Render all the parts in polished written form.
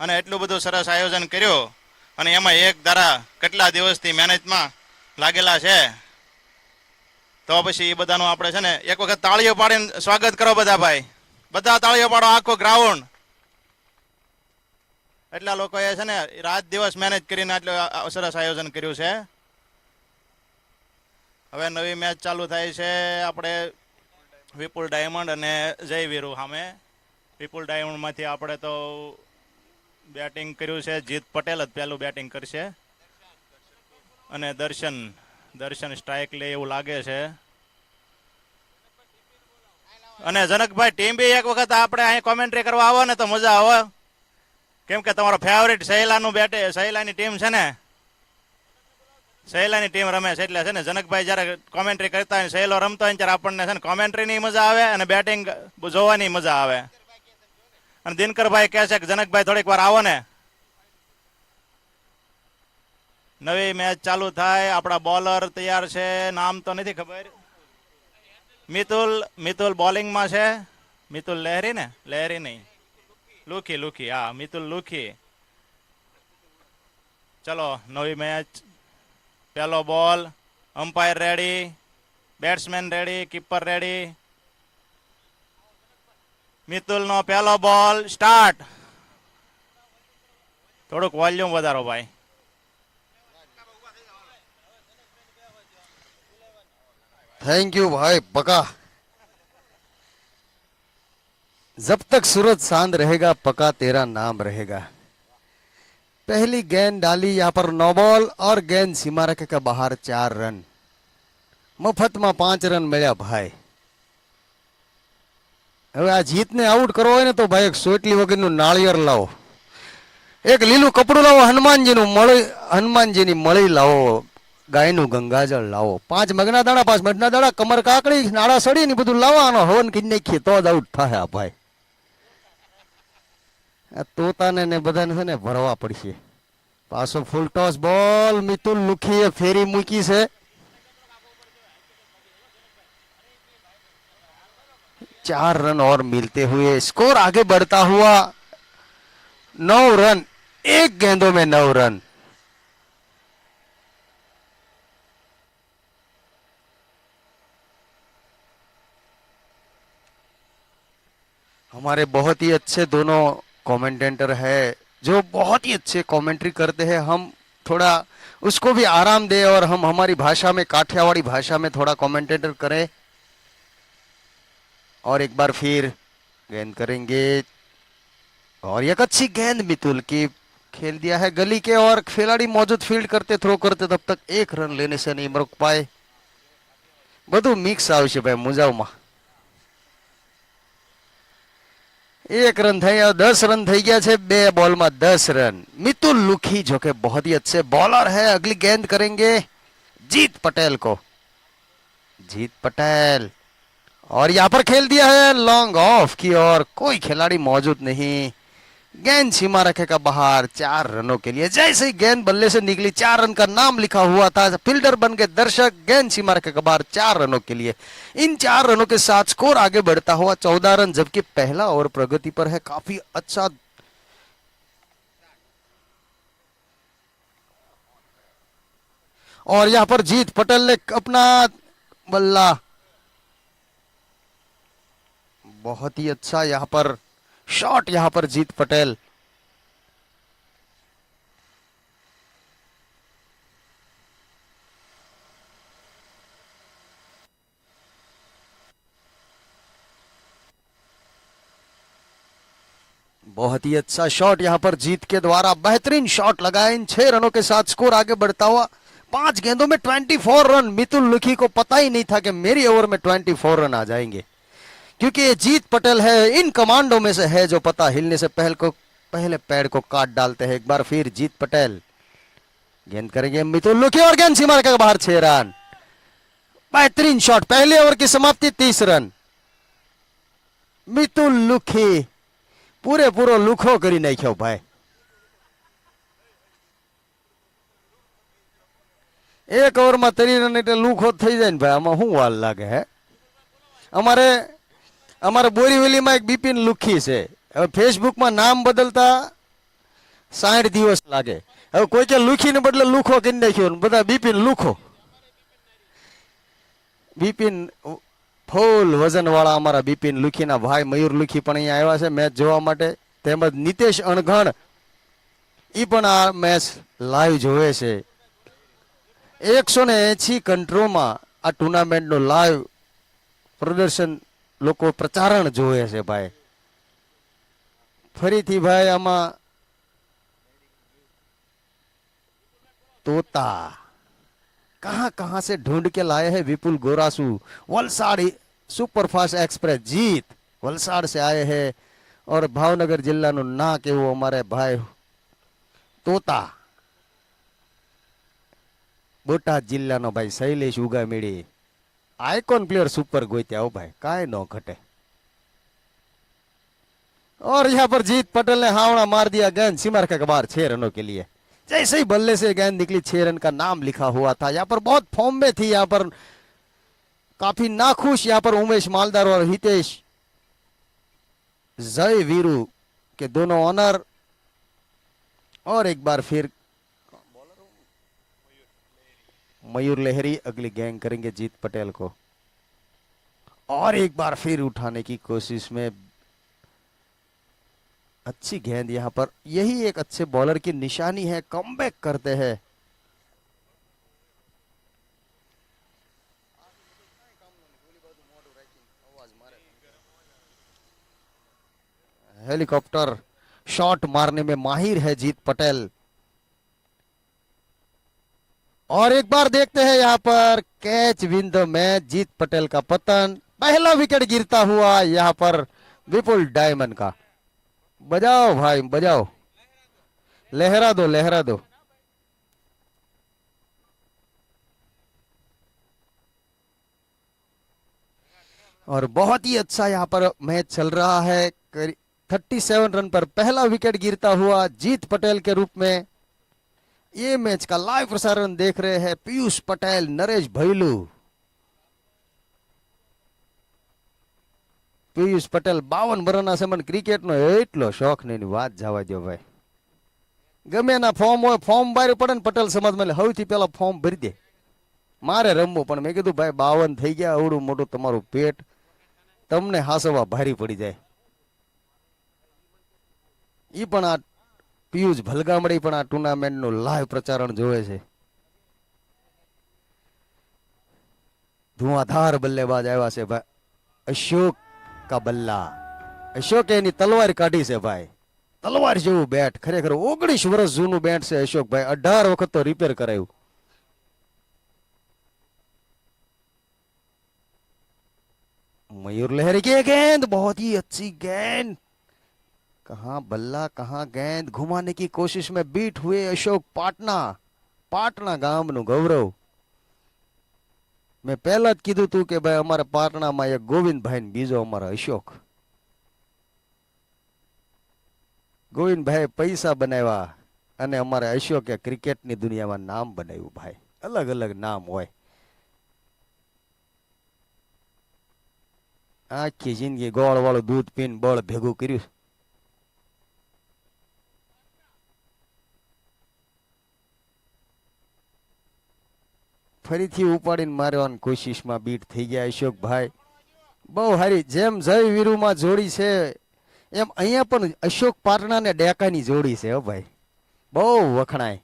અને એટલું બધું સરસ આયોજન કર્યું અને એમાં એક ધારા કેટલા દિવસથી મહેનતમાં લાગેલા છે. તો પછી એ બધાનું આપણે છે ને એક વખત તાળીઓ પાડીને સ્વાગત કરો બધા ભાઈ, બધા તાળીઓ પાડો, આખો ગ્રાઉન્ડ. એટલા લોકોએ છે ને રાત દિવસ મહેનત કરીને આટલું સરસ આયોજન કર્યું છે. હવે નવી મેચ ચાલુ થાય છે આપણે વિપુલ ડાયમંડ અને જય વીરુ સામે. વિપુલ ડાયમંડમાંથી આપણે તો બેટિંગ કર્યું છે, જીત પટેલ જ પહેલું બેટિંગ કરશે અને દર્શન સ્ટ્રાઇક લે એવું લાગે છે. અને જનકભાઈ ટીમ બી એક વખત આપણે અહીં કોમેન્ટ્રી કરવા આવો ને તો મજા આવે, કેમ કે તમારો ફેવરિટ સહેલાની ટીમ છે ને, સહેલાની ટીમ રમે છે એટલે છે ને જનકભાઈ જ્યારે કોમેન્ટ્રી કરતા હોય સહેલો રમતો હોય ત્યારે આપણને છે ને કોમેન્ટ્રીની મજા આવે અને બેટિંગ જોવાની મજા આવે. અને દિનકરભાઈ કહે છે કે જનકભાઈ થોડીક વાર આવો ને. નવી મેચ ચાલુ થાય, આપણા બોલર તૈયાર છે, નામ તો નથી ખબર. મિતુલ બોલિંગમાં છે, મિતુલ લહેરી ને, લહેરી નહીં, લુખી, હા મિતુલ લુખી. ચલો નવી મેચ, પહેલો ball, umpire ready, batsman ready, keeper ready. મિતુલનો પહેલો બોલ સ્ટાર્ટ. થોડુંક વોલ્યુમ વધારો ભાઈ. थैंक यू भाई पका। जब तक सूरज चांद रहेगा पका तेरा नाम रहेगा। पहली गेंद डाली यहाँ पर 9 बॉल और गेंद सीमा रेखा के बाहर 4 रन। मफत में 5 रन मिला भाई। હવે આ જીતને આઉટ કરવો હોય ને તો ભાઈ એક સોટલી વગરનું નાળિયેર લાવો, એક લીલું કપડું લાવો, હનુમાનજીની મળી લાવો, ગાયનું ગંગાજળ લાવો, 5 મગના દાણા, 5 મઠના દાણા, કમર કાકડી, નાળા સડી ને બધું લાવવાનો, હવન કરી નાખીએ તો જ આઉટ થાય આ ભાઈ. આ તોતાને ને બધાને છે ને ભરવા પડશે. પાછો ફૂલ ટોસ બોલ, મિતુલ લુખીએ ફેરી મૂકી છે. 4 रन और मिलते हुए स्कोर आगे बढ़ता हुआ 9 रन, एक गेंदों में 9 रन। हमारे बहुत ही अच्छे दोनों कमेंटेटर है जो बहुत ही अच्छे कमेंट्री करते हैं। हम थोड़ा उसको भी आराम दे और हम हमारी भाषा में, काठियावाड़ी भाषा में थोड़ा कमेंटेटर करें। और एक बार फिर गेंद करेंगे और एक अच्छी गेंद मितुल की खेल दिया है गली के, और खिलाड़ी मौजूद फील्ड करते, थ्रो करते, तब तक 1 रन लेने से नहीं रोक पाए। બધું મિક્સ આવશે ભાઈ મુજાવમાં। 1 रन થઈ ગયો, 10 रन થઈ ગયા છે 2 बॉल में 10 रन। मितुल लुखी जो कि बहुत ही अच्छे बॉलर है। अगली गेंद करेंगे जीत पटेल को। जीत पटेल और यहाँ पर खेल दिया है लॉन्ग ऑफ की, और कोई खिलाड़ी मौजूद नहीं। गेंद सीमा रेखा का बाहर 4 रनों के लिए। जैसे ही गेंद बल्ले से निकली 4 रन का नाम लिखा हुआ था, फील्डर बन के दर्शक, गेंद सीमा रेखा का बाहर 4 रनों के लिए। इन 4 रनों के साथ स्कोर आगे बढ़ता हुआ 14 रन, जबकि पहला ओवर प्रगति पर है। काफी अच्छा और यहाँ पर जीत पटेल ने अपना बल्ला, बहुत ही अच्छा यहाँ पर शॉट, यहाँ पर जीत पटेल। बहुत ही अच्छा शॉट यहाँ पर जीत के द्वारा, बेहतरीन शॉट लगाया। इन 6 रनों के साथ स्कोर आगे बढ़ता हुआ 5 गेंदों में 24 रन। मितुल लुखी को पता ही नहीं था कि मेरी ओवर में 24 रन आ जाएंगे, क्योंकि ये जीत पटेल है, इन कमांडो में से है जो पता हिलने से पहले पैर को काट डालते हैं। एक बार फिर जीत पटेल गेंद करेंगे मितुल लुखी, और गेंद सीमा रेखा के बाहर 6 रन। बेहतरीन शॉट, पहले ओवर की समाप्ति 30 रन। मितुल लुखी पूरो लुखो करी नाख्यो भाई। एक ओवर में 30 रन એટલે લુખો થઈ જાય ને ભાઈ, આમાં શું વાલ લાગે હે। અમારે બોરીવલીમાં એક બિપિન લુખી છે, હવે ફેસબુકમાં નામ બદલતા 60 દિવસ લાગે. હવે કોઈ કે લુખીને બદલે લુખો કરી નાખ્યો ને બધા બિપિન લુખો. બિપિન ફૂલ વજન વાળા અમારા બિપિન લુખીના ભાઈ મયુર લુખી પણ અહીંયા આવ્યા છે મેચ જોવા માટે. તેમજ નિતેશ અણઘણ ઈ પણ આ મેચ લાઈવ જોવે છે. 180 કન્ટ્રીમાં આ ટુર્નામેન્ટનું લાઈવ પ્રદર્શન લોકો પ્રચારણ જોવે છે ભાઈ. ફરીથી ભાઈ આમાં तोता कहां कहां से ढूंढ के लाए हैं विपुल गोरासू. वलसाड़ सुपरफास्ट एक्सप्रेस जीत वलसाड़ से आए हैं और भावनगर जिला नु ना के वो हमारे भाई तोता बोटाद जिला नो भाई शैलेश उगामेड़ी आइकॉन प्लेयर सुपर गोत्या हो भाई काय नो घटे. और यहाँ पर जीत पटेल ने हावड़ा मार दिया गेंद सीमा रेखा के बाहर 6 रनों के लिए. जैसे ही बल्ले से गेंद निकली 6 रन का नाम लिखा हुआ था. यहाँ पर बहुत फॉर्म में थी. यहाँ पर काफी नाखुश यहाँ पर उमेश मालदार और हितेश जय वीरू के दोनों ऑनर. और एक बार फिर मयूर लहरी अगली गैंग करेंगे जीत पटेल को. और एक बार फिर उठाने की कोशिश में अच्छी गेंद. यहां पर यही एक अच्छे बॉलर की निशानी है. कमबैक करते हैं. हेलीकॉप्टर शॉट मारने में माहिर है जीत पटेल. और एक बार देखते हैं यहां पर कैच विन द मैच जीत पटेल का पतन. पहला विकेट गिरता हुआ यहां पर विपुल डायमंड का. बजाओ भाई बजाओ लहरा दो लहरा दो. और बहुत ही अच्छा यहाँ पर मैच चल रहा है. 37 रन पर पहला विकेट गिरता हुआ जीत पटेल के रूप में. ये मैच का लाइव प्रसारण देख रहे हैं पीयूष पटेल नरेश भैलू. पीयूष पटेल 52 વર્ષના છે મને ક્રિકેટનો એટલો શોખ નહીં વાત જવા દો ભાઈ. ગમે ના ફોર્મ હોય ફોર્મ બહાર પડે ને પટેલ સમાજમાં સૌથી પહેલા ફોર્મ ભરી દે મારે રમવું. પણ મેં કીધું ભાઈ 52 થઈ ગયા અવડું મોટું તમારું પેટ તમને હાસવા ભારી પડી જાય. ઈ પણ આ પિયુષ ભલગામડી પણ આ ટુર્નામેન્ટનું લાઈવ પ્રચારણ જોવે છે. ધુઆધાર બલ્લેબાજ આવ્યા છે ભાઈ અશોક का बल्ला. अशोक एनी तलवार काढ़ी से भाई. तलवार जेवू बैट खरेखर 19 વર્ષ જૂનું બેટ છે अशोक भाई. 18 વખત તો રિપેર કરાયું. मयूर लहरी की गेंद बहुत ही अच्छी गेंद. कहां बल्ला कहां गेंद घुमाने की कोशिश में बीट हुए अशोक पाटना. पाटना गाम नु गौरव. मैं पहला ज कीधु तू के भाई अमारा पाटना में एक गोविंद भाई बीजो अमारा अशोक. गोविंद भाई पैसा बनावा अने अमारे अशोक के क्रिकेट नी दुनिया में नाम बनाव्યું भाई. अलग अलग नाम होय. आखी जिंदगी गोળ વાળું दूध पीन बळ भेगू કર્યું. ફરીથી ઉપાડીને મારવાની કોશિશમાં બીટ થઈ ગયા અશોક ભાઈ. બહુ સારી જેમ જય વીરુમાં જોડી છે એમ અહીંયા પણ અશોક પાટણા ને ડેકાની જોડી છે હો ભાઈ. બહુ વખણાય.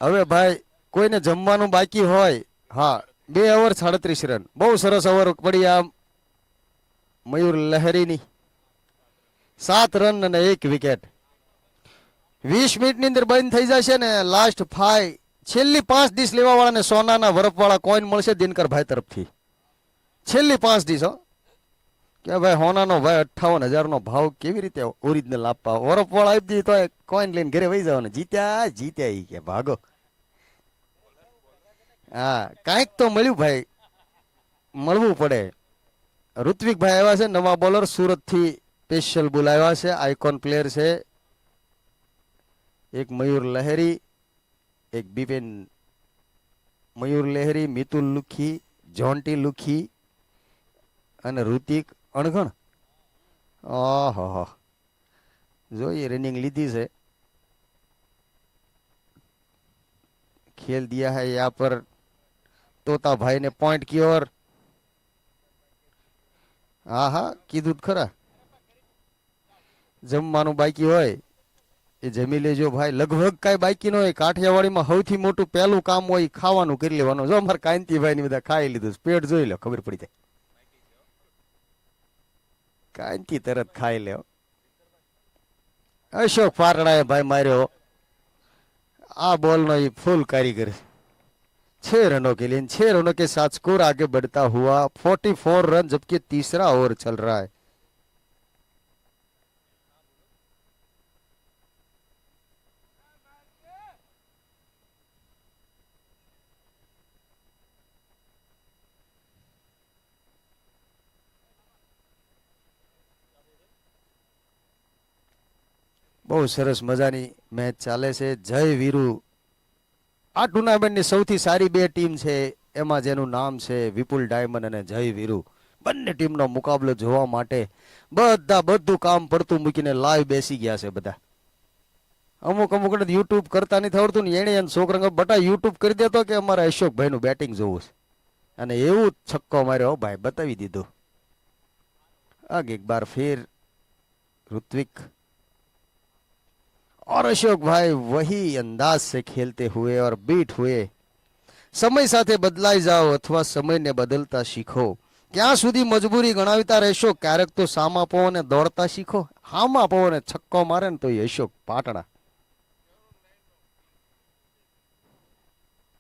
હવે ભાઈ કોઈને જમવાનું બાકી હોય હા 2 ઓવર 37 રન બહુ સરસ ઓવર પડી આ મયુર લહેરીની. 7 રન અને 1 વિકેટ. 20 મિનિટની અંદર બંધ થઈ જશે ને લાસ્ટ 5 છેલ્લી 5 ડીશ લેવા વાળાને સોનાના વરફવાળા કોઈન મળશે દિનકરભાઈ તરફથી. છેલ્લી 5 ડીશ હો કે ભાઈ સોનાનો ભાઈ 58,000 નો ભાવ કેવી રીતે ઓરિજિનલ આપવા. વરફવાળા આપી દીધી તો કોઈન લઈને ઘરે વહી જવાનું. જીત્યા જીત્યા ઈ કે ભાગો. હા કાંઈક તો મળ્યું ભાઈ મળવું પડે. ઋત્વિકભાઈ આવ્યા છે નવા બોલર સુરતથી સ્પેશિયલ બોલાવ્યા છે. આઇકોન પ્લેયર છે. एक मयूर लहरी एक बिपिन मयूर लहरी मितुल लुखी जोंटी लुखी અને ઋતિક અણઘણ ઓહો, જોઈએ રનિંग લીધી છે, खेल दिया है यहाँ पर तोता भाई ने पॉइंट की ओर। હા હા કીધું જ ખરા, જમવાનું બાકી હોય એ જમી લેજો ભાઈ, લગભગ કાંઈ બાકી ન હોય. કાઠિયાવાડીમાં સૌથી મોટું પહેલું કામ હોય ઈ ખાવાનું કરી લેવાનું. જો અમારે કાંતિભાઈ ને બધા ખાઈ લીધું છે. પેટ જોઈ લો ખબર પડી જાય. કાંતિ તરત ખાઈ લે. અશોક પાટણાએ ભાઈ માર્યો आ बॉल नो ये फुल कारीगर। 6 रनों के लिए 6 रनों के साथ स्कोर आगे बढ़ता हुआ 44 रन, जबकि तीसरा ओवर चल रहा है। बहुत सरस मजानी मैच चाले से। जय वीरू आ टूर्नामेंट सौथी सारी बे टीम है, एमां जेनुं नाम है विपुल डायमंड अने जय वीरू। बंने टीमनो मुकाबलो जोवा माटे बधा बधुं काम पड़तुं मूकीने लाइव बेसी गया है बधा। अमुक अमुक ने यूट्यूब करता नहीं आवडतुं ने एणे एन छोकरा बटा यूट्यूब कर देतो के अमारा अशोक भाई नु बेटिंग जोवुं छे अने एवुं छक्को मार्यो भाई, बतावी दीधो। आगे एक बार फिर ऋत्विक और अशोक भाई वही अंदाज से खेलते हुए और बीट हुए। समय साथे बदलाई जाओ अथवा समय ने बदलता सीखो। क्या सुधी मजबूरी गणावता रहेशो, क्यारेक तो सामा पो ने दौड़ता सीखो। हामा पो ने छक्को मारे ने तो ये अशोक पाटणा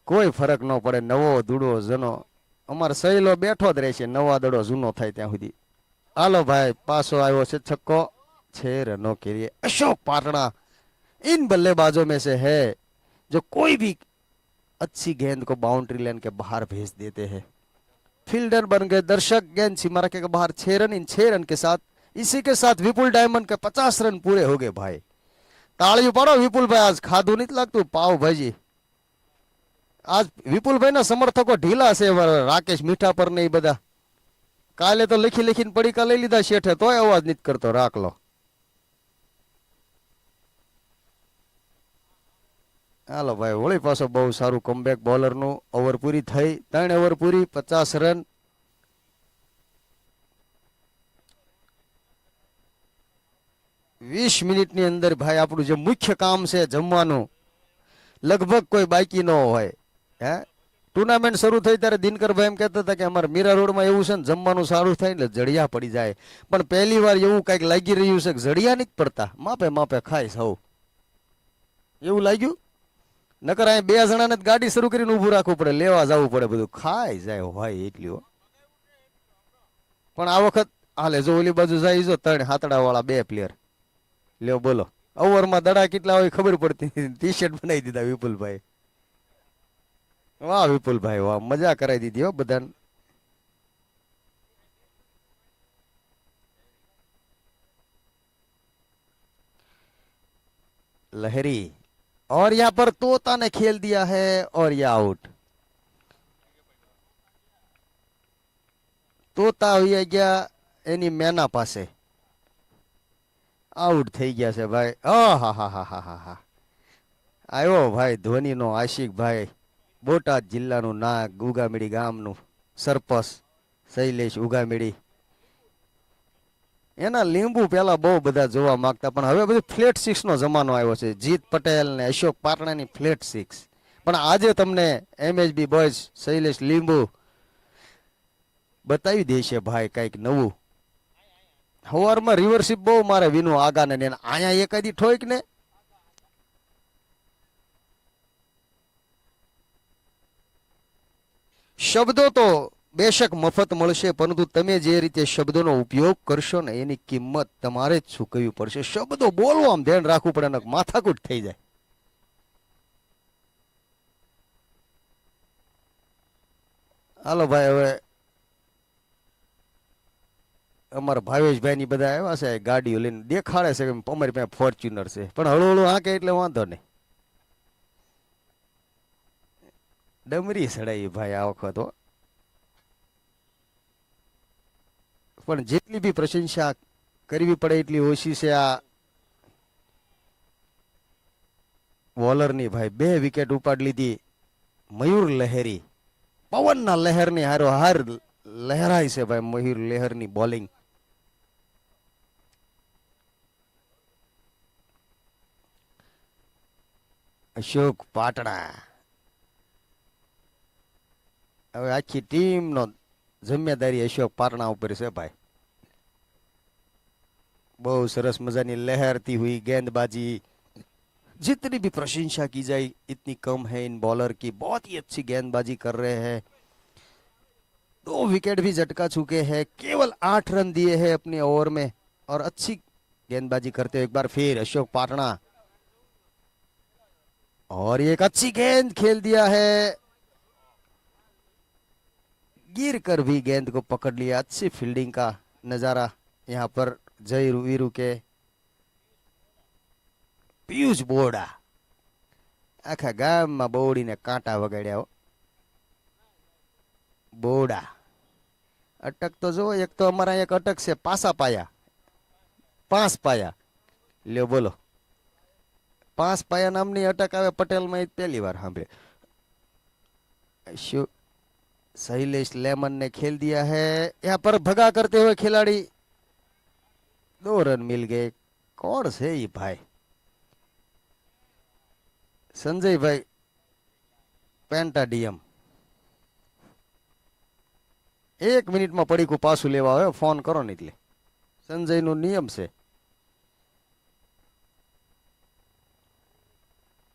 कोई फरक न पड़े। नवो दूड़ो जनो अमार सहेलो बैठो ज रहेशे, नवा दड़ो जूनो थाय त्यां सुधी। हालो भाई पासो आव्यो छे छक्को। 6 रनों के लिए अशोक पाटणा इन बल्लेबाजों में से है जो कोई भी अच्छी गेंद को बाउंड्री लाइन के बाहर भेज देते हैं। फील्डर बन गए, दर्शक गेंद सीमा रेखा के बाहर। 6 रन। इन 6 रन के साथ इसी के साथ विपुल डायमंड के 50 रन पूरे हो गए भाई। तालियों पाड़ो विपुल भाई, आज खाधु नहीं लगतु पाव भाजी। आज विपुल भाई ना समर्थको ढीला से राकेश मीठा पर नहीं बदा। काले तो लिखी लिखीने पड़ीका लई लीधा शेठे तोय अवाज नहीं करतो, राख लो। हालो भाई वળી પાછો બહુ સારું કમબેક બોલરનું। ઓવર પૂરી થઈ, 3 ઓવર પૂરી, 50 રન। વીસ મિનિટની અંદર ભાઈ આપણું જે મુખ્ય કામ છે જમવાનું, લગભગ કોઈ બાકી ન હોય। હે ટુર્નામેન્ટ શરૂ થઈ ત્યારે દિનકરભાઈ એમ કહેતા હતા કે અમારા મીરા રોડમાં એવું છે ને જમવાનું સારું થાય એટલે જડિયા પડી જાય, પણ પહેલી વાર એવું કંઈક લાગી રહ્યું છે કે જડિયા નથી પડતા, માપે માપે ખાય સૌ એવું લાગ્યું। નકર અહીં 2 જણાને જ ગાડી શરૂ કરીને ઊભું રાખવું પડે, લેવા જવું પડે, બધું ખાઈ જાય ભાઈ એટલી। પણ આ વખત હાલે જો ઓલી બાજુ જાય જો 3 હાથડા વાળા 2 પ્લેયર લ્યો બોલો ઓવરમાં દડા કેટલા હોય ખબર પડતી નથી। ટી શર્ટ બનાવી દીધા વિપુલભાઈ। વાહ વિપુલભાઈ વાહ, મજા કરાવી દીધી હો બધાને। लहरी और यहाँ पर तोता ने खेल दिया है और ये आउट। तोता हुई गया एनी मैना पासे, आउट થઈ ગયા છે ભાઈ। હા હા હા હા હા હા આવ્યો ભાઈ ધોનીનો આશિક ભાઈ, બોટાદ જિલ્લાનું નાગ, ઉગામેડી ગામનું સરપંચ શૈલેષ ઉગામેડી। એના લીંબુ પેલા બહુ બધા જોવા માંગતા, પણ હવે બધું ફ્લેટ 6 નો જમાનો આવ્યો છે। જીત પટેલ ને અશોક પાટણાની ફ્લેટ 6, પણ આજે તમને એમએચબી બોયઝ શૈલેષ લીંબુ બતાવી દેશે ભાઈ કઈક નવું। હવારમાં રિવરશિપ બહુ મારે વિનુ આગાને ને આયા એકાદી ઠોક ને શબ્દો તો બેશક મફત મળશે, પરંતુ તમે જે રીતે શબ્દોનો ઉપયોગ કરશો ને એની કિંમત તમારે જ ચૂકવવી પડશે। શબ્દો બોલવા આમ ધ્યાન રાખવું પડે ને માથાકૂટ થઈ જાય। હાલો ભાઈ હવે અમારા ભાવેશભાઈ ની બધા આવ્યા છે ગાડીઓ લઈને, દેખાડે છે કે અમારી પાસે ફોર્ચ્યુનર છે, પણ હળુ હળુ હાંકે એટલે વાંધો નહીં। ડમરી સડાઈ ભાઈ આ વખત, પણ જેટલી બી પ્રશંસા કરવી પડે એટલી ઓછી છે આ બોલરની ભાઈ. 2 વિકેટ ઉપાડી લીધી મયુર લહેરી. પવનના લહેરની હારો હાર લહેરાય છે ભાઈ મયુર લહેરની બોલિંગ. અશોક પાટણા હવે આખી ટીમનો જિમ્મેદારી અશોક પાટણા ઉપર છે ભાઈ. બહુ સરસ મજાની लहरती हुई गेंदबाजी. जितनी भी प्रशंसा की जाए इतनी कम है इन बॉलर की. बहुत ही अच्छी गेंदबाजी कर रहे हैं. 2 विकेट भी झटका चुके हैं. केवल 8 रन दिए हैं अपने ओवर में और अच्छी गेंदबाजी करते हुए एक बार फिर अशोक पाटणा. और एक अच्छी गेंद खेल दिया है. गिर कर भी गेंद को पकड़ लिया. अच्छी फील्डिंग का नजारा यहाँ पर जय वीरू के. પિયુષ બોડા આખા ગામમાં બોડીને કાંટા વગાડ્યા. બોડા અટક તો જો. એક તો અમારા એક અટક છે પાસા પાયા 5 પાયા. લ્યો બોલો 5 પાયા નામની અટક આવે પટેલમાં પહેલી વાર સાંભળે. શું शैलेश लेमन ने खेल दिया है. यहाँ पर भगा करते हुए खिलाड़ी. 2 रन मिल गए. कौन से ये भाई? संजय भाई पेंटाडियम. 1 મિનિટમાં પડીકું પાછું લેવા આવે. ફોન કરો ને એટલે સંજય નો નિયમ છે.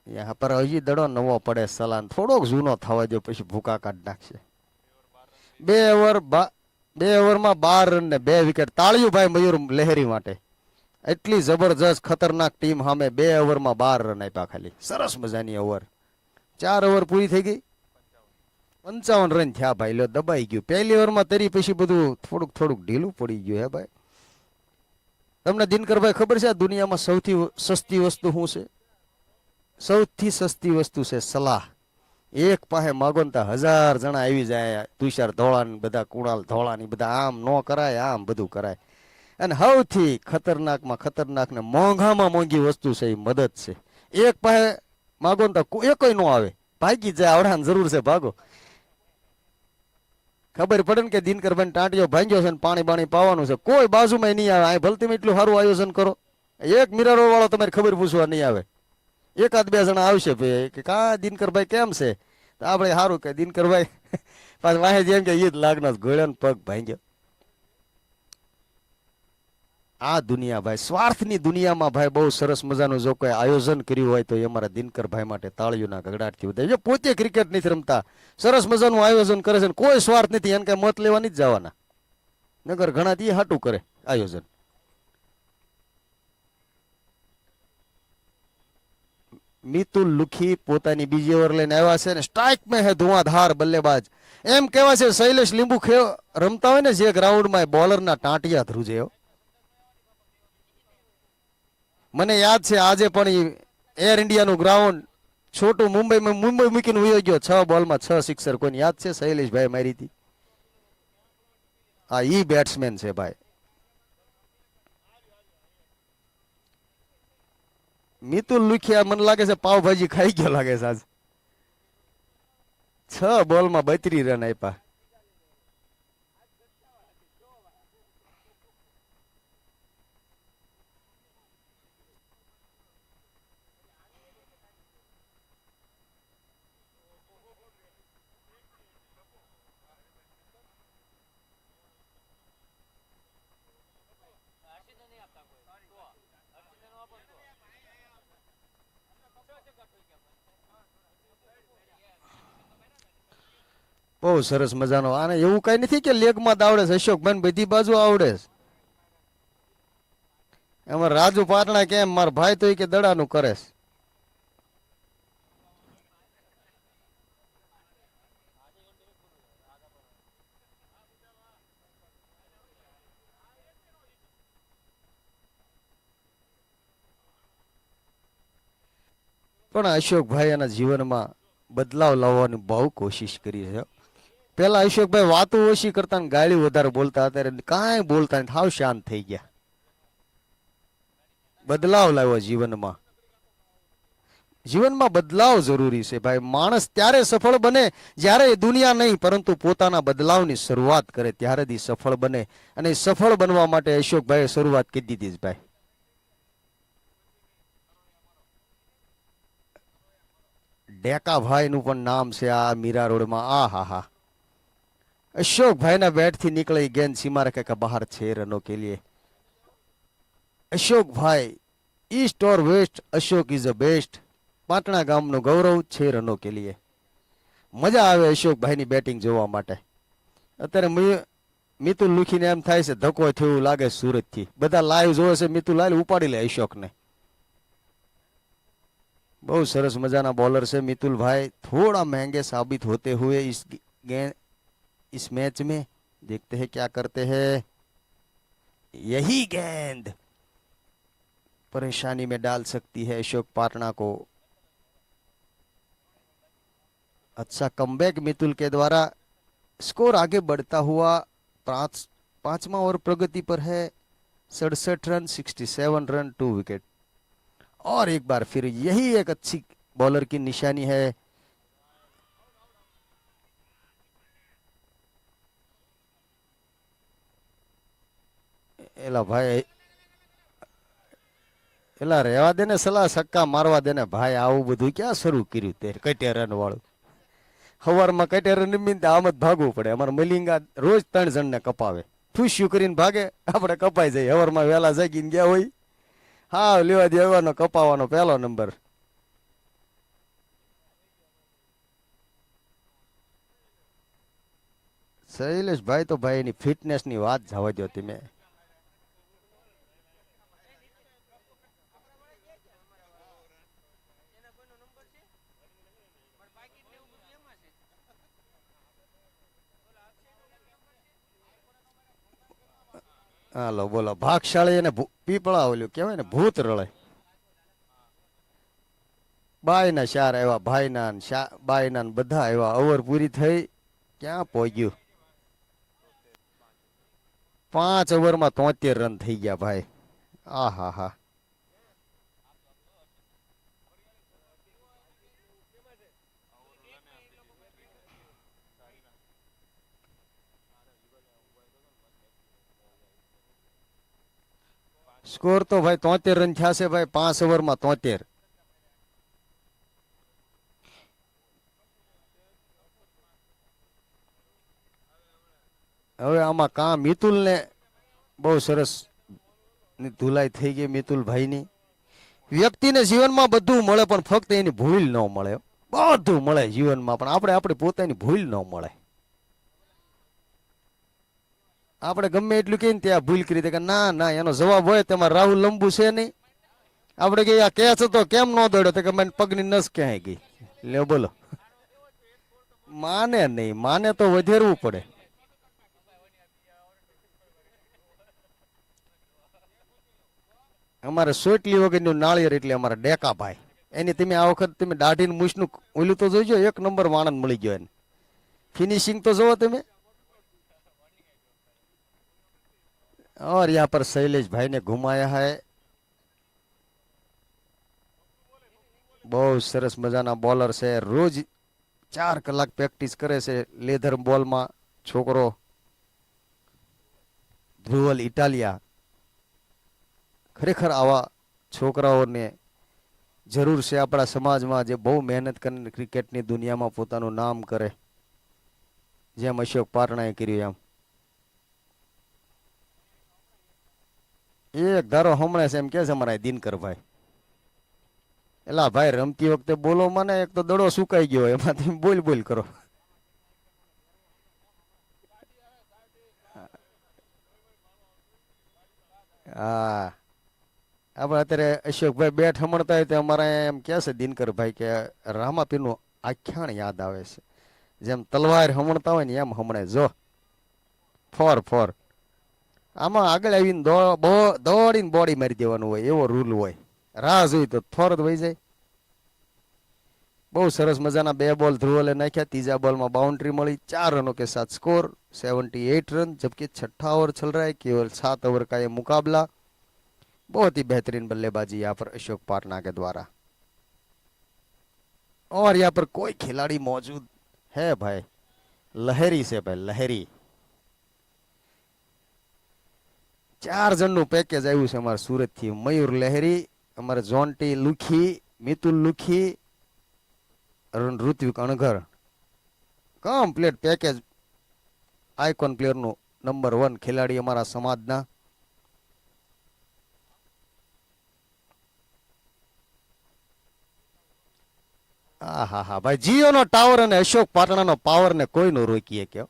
यहाँ पर હજી દડો નવો પડે સલાન. થોડોક જૂનો થવા દો પછી ભૂકા કાઢ નાખશે. 2 ઓવરમાં 12 રન ને 2 વિકેટ. તાળીઓ ભાઈ મયુર લહેરી માટે. એટલી જબરજસ્ત ખતરનાક ટીમ સામે 2 ઓવરમાં 12 રન આપ્યા ખાલી. સરસ મજાની ઓવર. 4 ઓવર પૂરી થઈ ગઈ. 55 રન થયા ભાઈ. લો દબાઈ ગયું. પહેલી ઓવરમાં તરી પછી બધું થોડુંક ઢીલું પડી ગયું હે ભાઈ. તમને દિનકરભાઈ ખબર છે આ દુનિયામાં સૌથી સસ્તી વસ્તુ શું છે? સૌથી સસ્તી વસ્તુ છે સલાહ. એક પાસે માગો ને 1000 જણા આવી જાય. તુષાર ધોળા ને બધા કુણાલ ધોળા ની બધા આમ નો કરાય આમ બધું કરાય. અને સૌથી ખતરનાકમાં ખતરનાક ને મોંઘામાં મોંઘી વસ્તુ છે એ મદદ છે. એક પાસે માગો ને તો એકોય નો આવે. ભાગી જાય. આવડાની જરૂર છે ભાગો. ખબર પડે ને કે દિનકરભાઈ ટાંટિયો ભાંગ્યો છે ને પાણી બાણી પાવાનું છે. કોઈ બાજુમાં નહીં આવે. ભલે તમે એટલું સારું આયોજન કરો. એક મિરરો વાળો તમારી ખબર પૂછવા નહીં આવે. 1-2 જણા આવશે ભાઈ કે કા દિનકરભાઈ કેમ છે? તો આપણે સારું કે દિનકરભાઈ પાછ વાહે જેમ કે ઈદ લાગના ઘોડ્યો ને પગ ભાંગ્યો. આ દુનિયા ભાઈ સ્વાર્થની દુનિયામાં ભાઈ બહુ સરસ મજાનું જો કોઈ આયોજન કર્યું હોય તો એ અમારા દિનકરભાઈ માટે તાળીઓના ગગડાટથી વધારે. પોતે ક્રિકેટ નથી રમતા. સરસ મજાનું આયોજન કરે છે. કોઈ સ્વાર્થ નથી. એને કઈ મત લેવા નથી જવાના. નગર ઘણા તી હાટું કરે આયોજન. મિતુલ લુખી પોતાની બીજી ઓવર લઈને આવ્યા છે ને સ્ટ્રાઇક में है ધુઆંધાર બલ્લેબાજ. એમ કહેવાય છે શૈલેષ લીંબુ રમતા હોય ને જે ગ્રાઉન્ડમાં બોલરના ટાંટિયા ધ્રુજે. મને યાદ છે આજે પણ એર ઇન્ડિયાનું ગ્રાઉન્ડ છોટું મુંબઈ મૂકીને વયો ગયો. 6 બોલમાં 6 સિક્સર. કોઈને યાદ છે? શૈલેષભાઈ મારી હતી. આ ઈ બેટ્સમેન છે ભાઈ. મિતુલ લુખિયા મને લાગે છે પાવભાજી ખાઈ ગયો લાગે છે આજ. 6 બોલમાં 32 રન આપ્યા. બહુ સરસ મજાનો. આને એવું કઈ નથી કે લેગમાં જ આવડે છે. અશોકભાઈ બધી બાજુ આવડે છે. એમાં રાજુ પાટણા કેમ મારા ભાઈ તો કે દડાનું કરે છે. પણ અશોકભાઈ એના જીવનમાં બદલાવ લાવવાની બહુ કોશિશ કરી છે. પેલા અશોકભાઈ વાતો ઓછી કરતા ને ગાળી વધારે બોલતા. અત્યારે કાંઈ બોલતા નથી. હાવ શાંત થઈ ગયા. બદલાવ લાવ્યો જીવનમાં. જીવનમાં બદલાવ જરૂરી છે ભાઈ. માણસ ત્યારે સફળ બને જ્યારે એ દુનિયા નહીં પરંતુ પોતાના બદલાવની શરૂઆત કરે ત્યારે જ ઈ સફળ બને. અને ઈ સફળ બનવા માટે અશોકભાઈએ શરૂઆત કરી દીધી છે ભાઈ. ડેકાભાઈ નું પણ નામ છે આ મીરા રોડમાં. આ હા હા, અશોકભાઈના બેટ થી નીકળી गेंद सीमा रेखा का बाहर 6 रनों के लिए. અશોકભાઈ ईस्ट और west, Ashok is the best. પાટણા ગામનું ગૌરવ 6 રનો કે લીએ. મજા આવે અશોકભાઈની બેટિંગ જોવા માટે. અત્યારે મિતુલ લુખીને એમ થાય છે ધક્કો થયો એવું લાગે સુરતથી. બધા લાઈવ જોવે છે, મિતુલ લાઈવ ઉપાડી લે અશોકને. બહુ સરસ મજાના બોલર છે मितुल भाई. थोड़ा महंगे साबित होते हुए इस मैच में देखते हैं क्या करते हैं. यही गेंद परेशानी में डाल सकती है अशोक पाटना को. अच्छा कमबैक मितुल के द्वारा. स्कोर आगे बढ़ता हुआ 5वां ओवर प्रगति पर है. 67 रन, 67 रन, 2 विकेट. और एक बार फिर यही एक अच्छी बॉलर की निशानी है. एला भाई, एला रेवा देने सलाह सक्का मारवा देने भाई. आવું બધું ક્યાં શરૂ કર્યું તે કટે રન વાળું. સવારમાં કટે રન રમીને આમ જ ભાગવું પડે. અમારા મલિંગા રોજ 3 જણને કપાવે. ફૂસ્યું કરીને ભાગે, આપણે કપાઈ જઈએ. સવારમાં વહેલા જાગીને ગયા હોય. હા લેવા દેવાનો કપાવાનો પહેલો નંબર. શૈલેષભાઈ તો ભાઈ એની ફિટનેસ ની વાત જવા દો તમે. હાલો બોલો. ભાગશાળી અને પીપળા ઓલ્યું કેવાય ને ભૂત રળે. બાયના 4 આવ્યા, ભાઈના બાયના બધા આવ્યા. ઓવર પૂરી થઈ. ક્યાં પહોંચ્યું? 5 ઓવરમાં 73 રન થઈ ગયા ભાઈ. આ હા હા. સ્કોર તો ભાઈ 73 રન થયા છે ભાઈ. 5 ઓવરમાં 73. હવે આમાં કામ મિતુલ ને બહુ સરસ ધુલાઈ થઈ ગઈ મિતુલભાઈની. વ્યક્તિને જીવનમાં બધું મળે પણ ફક્ત એની ભૂલ ન મળે. બધું મળે જીવનમાં પણ આપણે આપણી પોતાની ભૂલ ન મળે. આપણે ગમે એટલું કહીને ત્યાં ભૂલ કરી દે કે ના ના એનો જવાબ હોય તમારે રાહુલ લંબુ છે નહીં. આપણે કહીએ આ કેચ હતો કેમ ન દોડ્યો તો કે મને પગની નસ ક્યાંય ગઈ. લે બોલો. માને નહીં, માને તો વધેરવું પડે. અમારે સોટલી વગરનું નાળિયેર એટલે અમારા ડેકાભાઈ. એની તમે આ વખત તમે દાઢીને મૂછનું ઓલું તો જોઈજો. 1 નંબર વાણંદ મળી ગયો એને. ફિનિશિંગ તો જોવો તમે. और यहाँ पर शैलेश भाई ने घुमाया है. બહુ સરસ મજાના બોલર છે. રોજ 4 કલાક પ્રેક્ટિસ કરે છે લેધર બોલમાં છોકરો ધ્રુવલ ઇટાલિયા. ખરેખર આવા છોકરાઓને જરૂર છે આપણા સમાજમાં જે બહુ મહેનત કરીને ક્રિકેટની દુનિયામાં પોતાનું નામ કરે, જેમ અશોક પાટણાએ કર્યું એમ. એક ધારો હમણાં છે એમ કે છે અમારા દિનકરભાઈ. એલા ભાઈ રમતી વખતે બોલો મને એક તો દડો સુકાઈ ગયો એમાં તમે બોલ કરો. હા આપણે અત્યારે અશોકભાઈ બેટ હમણતા હોય તો અમારા એમ કે છે દિનકરભાઈ કે રામાપીરનું આખ્યાન યાદ આવે છે. જેમ તલવાર હમણતા હોય ને એમ હમણે જો ફોર આમાં આગળ આવીને દોડીને બોડી મારી દેવાનું હોય એવો રૂલ હોય. રાહ જોઈ તો ફોર જ વહી જાય. બહુ સરસ મજાના 2 બોલ ધ્રુવલે નાખ્યા. ત્રીજા બોલમાં बाउंड्री મળી. 4 रनों के साथ स्कोर 78 रन, जबकि 6ठा ओवर चल रहा है. केवल 7 ओवर का ये मुकाबला. बहुत ही बेहतरीन बल्लेबाजी यहाँ पर अशोक पाटना के द्वारा। और यहाँ पर कोई खिलाड़ी मौजूद है भाई, लहरी से भाई, लहरी 4 જણનું પેકેજ આવ્યું છે અમારા સુરત થી। મયુર લહેરી, અમારા Jonty Lukhi, Mitul Lukhi, Ritvik Anghar, complete package. Icon player નું નંબર 1 ખેલાડી અમારા સમાજના। આહા હા ભાઈ, જીઓ નો ટાવર અને અશોક પાટણા નો પાવર ને કોઈ નો રોકીએ ક્યો।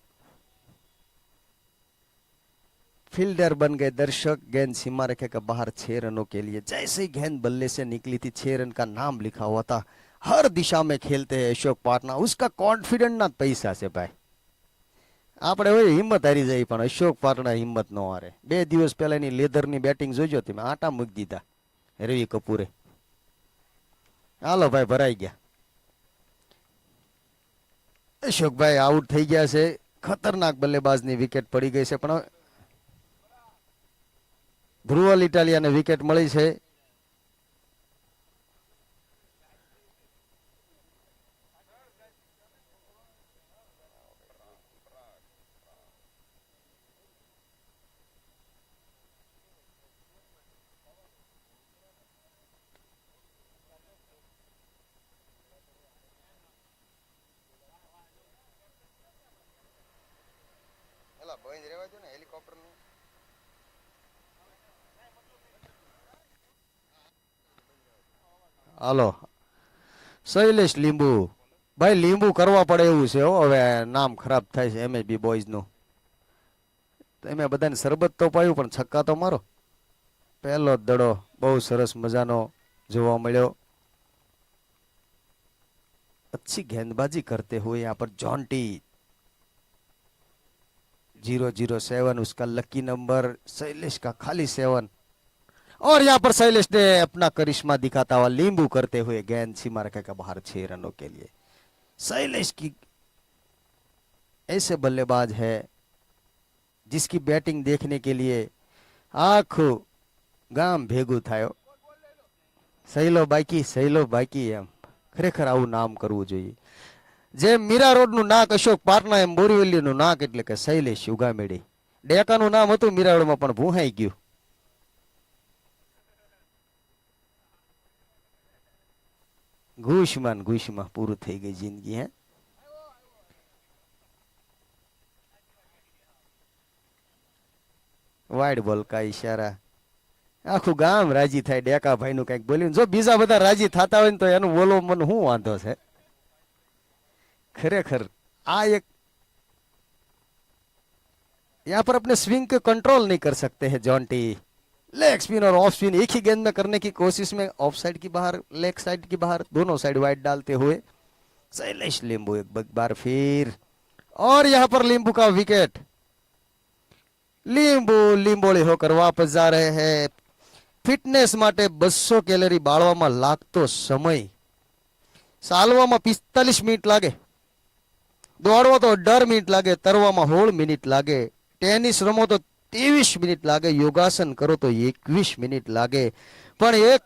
फील्डर बन गए दर्शक, गेंद सीमा रेखा के बाहर 6 रनों के लिए। जैसे ही गेंद बल्ले से निकली थी 6 रन का नाम लिखा हुआ था। हर दिशा में खेलते हैं अशोक पाटना, उसका कॉन्फिडेंट ना पैसा से भाई। આપણે હોય હિંમત હારી જાય પણ અશોક પાટણા હિંમત ન હારે। 2 દિવસ પહેલાની લેધરની બેટિંગ જોજો તમે, આટા મૂકી દીધા રવિ કપૂરે। હાલો ભાઈ, ભરાઈ ગયા। અશોકભાઈ આઉટ થઈ ગયા છે। ખતરનાક બલ્લેબાજની વિકેટ પડી ગઈ છે, પણ ધ્રુવલ ઇટાલિયાને વિકેટ મળી છે। હાલો શૈલેષ લીંબુ ભાઈ, લીંબુ કરવા પડે એવું છે હો। હવે નામ ખરાબ થાય છે MSB બોયઝ નું। તમે બધાને શરબત તો પાયું પણ છક્કા તો મારો। પહેલો દડો બહુ સરસ મજાનો જોવા મળ્યો। अच्छी गेंदबाजी करते हुए यहाँ पर जॉन्टी 007, उसका लकी नंबर, शैलेश का खाली 7। और यहाँ पर शैलेश ने अपना करिश्मा दिखाता हुआ लींबू करते हुए गेंद सीमा रेखा के बाहर 6 रनों के लिए। शैलेश की ऐसे बल्लेबाज है जिसकी बैटिंग देखने के लिए आखो गाम भेगू थायो। सहेलो बाकी एम खरेखर આવું નામ કરવું જોઈએ। જે મીરા રોડ નું નાક અશોક પાટણા, એમ બોરીવલી નું નાક એટલે કે શૈલેષ ઉગામેડી। ડેકાનું નામ હતું મીરારોડમાં પણ ભૂહાઈ ગયું। ઘૂસમાં પૂરું થઈ ગઈ જિંદગી। હે વાઇડ બોલ કા ઈશારા, આખું ગામ રાજી થાય ડેકા ભાઈ નું કઈક બોલ્યું। જો બીજા બધા રાજી થતા હોય તો એનું બોલો મને શું વાંધો છે। खरेखर आ एक यहाँ पर अपने स्विंग को कंट्रोल नहीं कर सकते हैं जॉन्टी। लेग स्पिन और ऑफ स्पिन एक ही गेंद में करने की कोशिश में ऑफ साइड की बाहर, लेग साइड की बाहर, दोनों साइड वाइड डालते हुए शैलेश लिंबू एक बार फिर। और यहाँ पर लिंबू का विकेट। लिंबोली होकर वापस जा रहे हैं। फिटनेस माटे 200 कैलोरी बाळवामां लागतो समय चालवामां 45 मिनिट लागे, दौड़वा तो 18 मिनिट लागे, तरवामां 16 मिनिट लागे, टेनिस रमो तो 23 मिनिट लागे, योगासन करो तो 21 मिनिट लागे। पण एक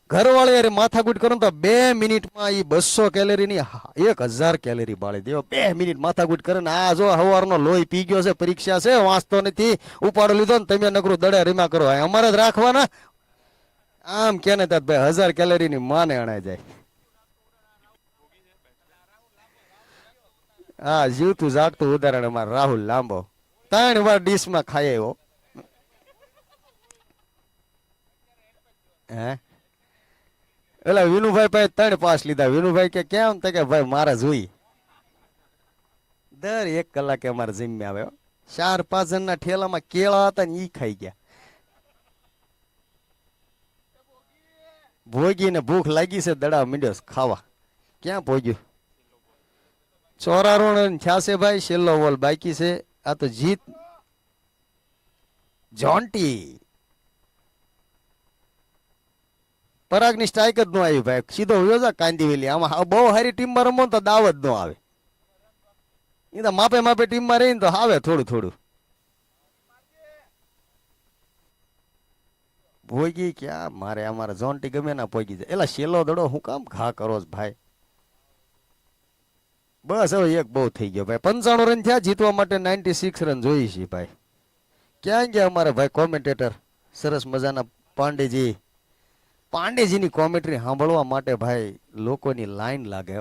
घरवाळे अरे माथाकूट करो तो 2 मिनिट में 200 कैलोरी नी 1000 कैलोरी बाळी देव। 2 मिनिट माथाकूट करे ने आ जो हवारनो लोही पी गयो छे, परीक्षा छे, वांचतो नथी, उपाड़ो लीधो ने तमे नकरू दड़े रीमा करो। अमारे ज राखवाना आम केने तात भाई 1000 कैलोरी नी माने अणाय जाय। हाँ जीवतु जागतु उदाहरण में राहुल लांबो 3 વાર ડીશ में खाए हो। एला विनुभाई पे 3 पास लीधा। विनुभाई के केम तो के भाई मारा जोई दर 1 કલાકે અમારે જીમ में आवे। 4-5 જણના ઠેલામાં કેળા હતા ને ઈ ખાઈ ગયા। ભોગી ને ભૂખ લાગી છે, દડા મીંડ્યો ખાવા। ક્યાં પહોંચ્યું? 94 રન થયા છે ભાઈ, છેલ્લો બોલ બાકી છે। આ તો જીત જોન્ટી પરાગની સ્ટ્રાઇક જ ન આવી ભાઈ, સીધો વયો જા કાંદીવેલી। આમાં બહુ સારી ટીમમાં રમો તો દાવ જ ન આવે। એ તો માપે માપે ટીમમાં રહીને તો આવે થોડું થોડું। પોગી ક્યાં મારે અમારે જોન્ટી ગમે ના પોગી જાય એલા શેલો દડો હું કામ ઘા કરો છો ભાઈ બસ હવે એક બહુ થઈ ગયો ભાઈ 95 રન થયા જીતવા માટે 96 રન જોઈએ છે ભાઈ ક્યાં ગયા અમારે ભાઈ કોમેન્ટેટર સરસ મજાના પાંડેજી પાંડેજીની કોમેન્ટ્રી સાંભળવા માટે ભાઈ લોકોની લાઈન લાગે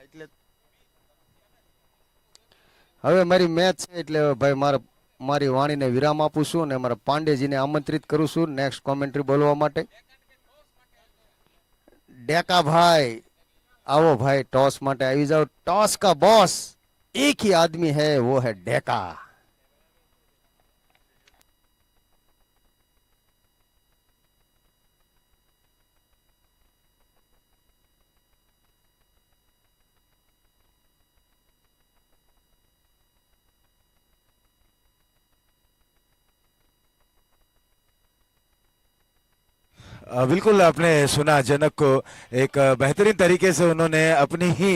એટલે હવે મારી મેચ છે એટલે ભાઈ મારી વાણીને વિરામ આપું છું અને મારા પાંડેજીને આમંત્રિત કરું છું નેક્સ્ટ કોમેન્ટ્રી બોલવા માટે ડેકા ભાઈ आओ भाई टॉस माटे આવી जाओ टॉस का बॉस एक ही आदमी है वो है डेका बिल्कुल आपने सुना जनक को एक बेहतरीन तरीके से उन्होंने अपनी ही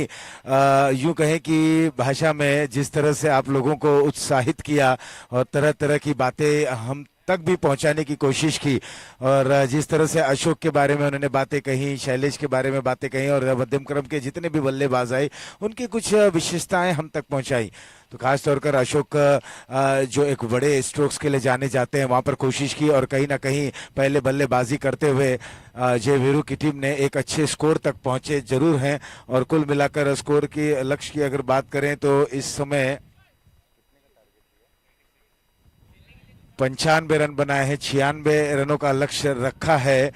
यूं कहें कि भाषा में जिस तरह से आप लोगों को उत्साहित किया और तरह तरह की बातें हम तक भी पहुंचाने की कोशिश की और जिस तरह से अशोक के बारे में उन्होंने बातें कही शैलेश के बारे में बातें कही और मध्यम क्रम के जितने भी बल्लेबाज आए उनकी कुछ विशेषताएं हम तक पहुंचाई तो खास तौर पर अशोक जो एक बड़े स्ट्रोक्स के लिए जाने जाते हैं वहां पर कोशिश की और कहीं ना कहीं पहले बल्लेबाजी करते हुए जय वीरू की टीम ने एक अच्छे स्कोर तक पहुंचे जरूर हैं और कुल मिलाकर स्कोर की लक्ष्य की अगर बात करें तो इस समय 95 रन बनाए हैं 96 रनों का लक्ष्य रखा है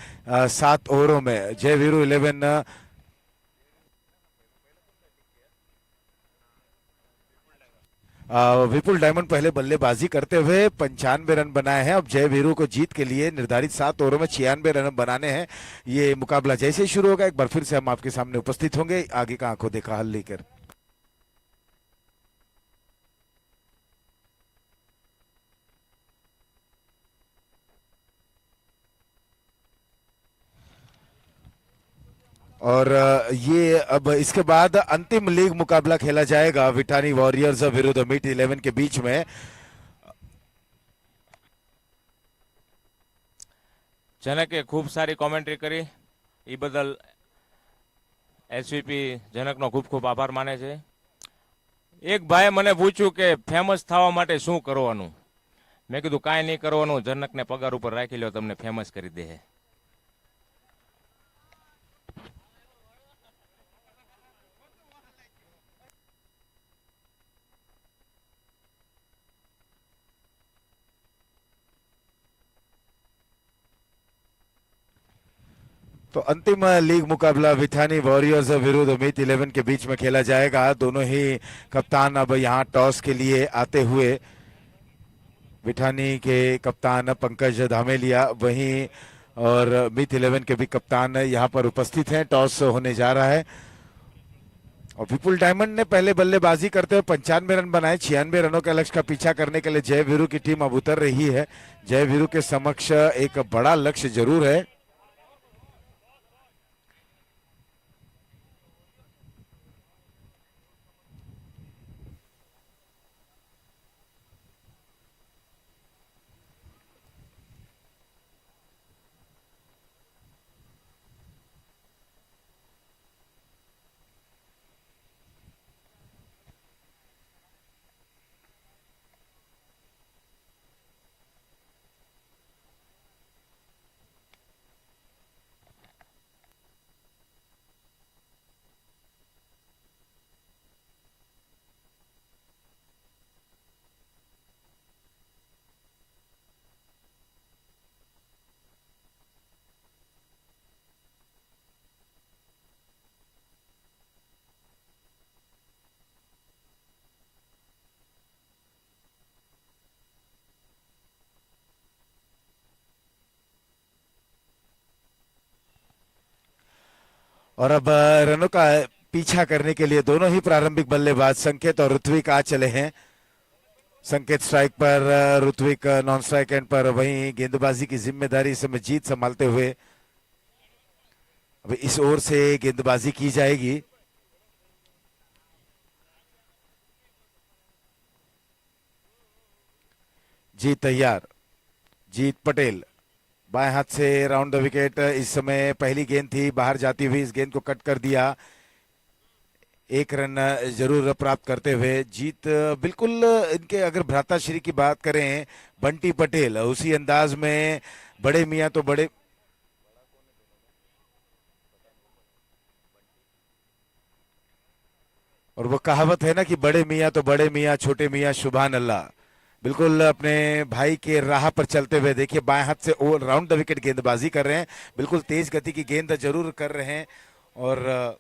7 ओवरों में जय वीरू 11 विपुल डायमंड पहले बल्लेबाजी करते हुए 95 रन बनाए हैं अब जय वीरू को जीत के लिए निर्धारित 7 ओवरों में 96 रन बनाने हैं ये मुकाबला जैसे ही शुरू होगा एक बार फिर से हम आपके सामने उपस्थित होंगे आगे का आंखों देखा हल लेकर और ये अब इसके बाद अंतिम लीग मुकाबला खेला जाएगा विठानी वॉरियर्स विरुद्ध मीट 11 के बीच में जनके खूब सारी कॉमेंट्री करी ई बदल एसवीपी जनक नो खूब खूब आभार माने छे एक भाई मने पूछ्યું કે फेमस થવા માટે શું કરવાનું મેં કીધું કાંઈ નહીં કરવાનું જનકને પગાર ઉપર રાખી લ્યો તમને ફેમસ કરી દે तो अंतिम लीग मुकाबला विठानी वॉरियर्स विरुद्ध मीत 11 के बीच में खेला जाएगा दोनों ही कप्तान अब यहां टॉस के लिए आते हुए विठानी के कप्तान पंकज धामेलिया वहीं और मीत 11 के भी कप्तान यहां पर उपस्थित हैं टॉस होने जा रहा है और विपुल डायमंड ने पहले बल्लेबाजी करते हुए 95 रन बनाए 96 रनों के लक्ष्य का पीछा करने के लिए जय वीरू की टीम अब उतर रही है जय वीरू के समक्ष एक बड़ा लक्ष्य जरूर है और अब रनों का पीछा करने के लिए दोनों ही प्रारंभिक बल्लेबाज संकेत और ऋत्विक आ चले हैं संकेत स्ट्राइक पर ऋत्विक नॉन स्ट्राइक एंड पर वहीं गेंदबाजी की जिम्मेदारी इस समय जीत संभालते हुए अब इस ओर से गेंदबाजी की जाएगी जीत तैयार, जीत पटेल बाएं हाथ से राउंड द विकेट। इस समय पहली गेंद थी बाहर जाती हुई, इस गेंद को कट कर दिया। एक रन जरूर प्राप्त करते हुए जीत बिल्कुल इनके अगर भ्राताश्री की बात करें बंटी पटेल, उसी अंदाज में बड़े मियां तो बड़े, और वो कहावत है ना कि बड़े मियां तो बड़े मियां, छोटे मियां सुभान अल्लाह। बिल्कुल अपने भाई के राह पर चलते हुए देखिए बाएं हाथ से ओवर राउंड द विकेट गेंदबाजी कर रहे हैं, बिल्कुल तेज गति की गेंद जरूर कर रहे हैं। और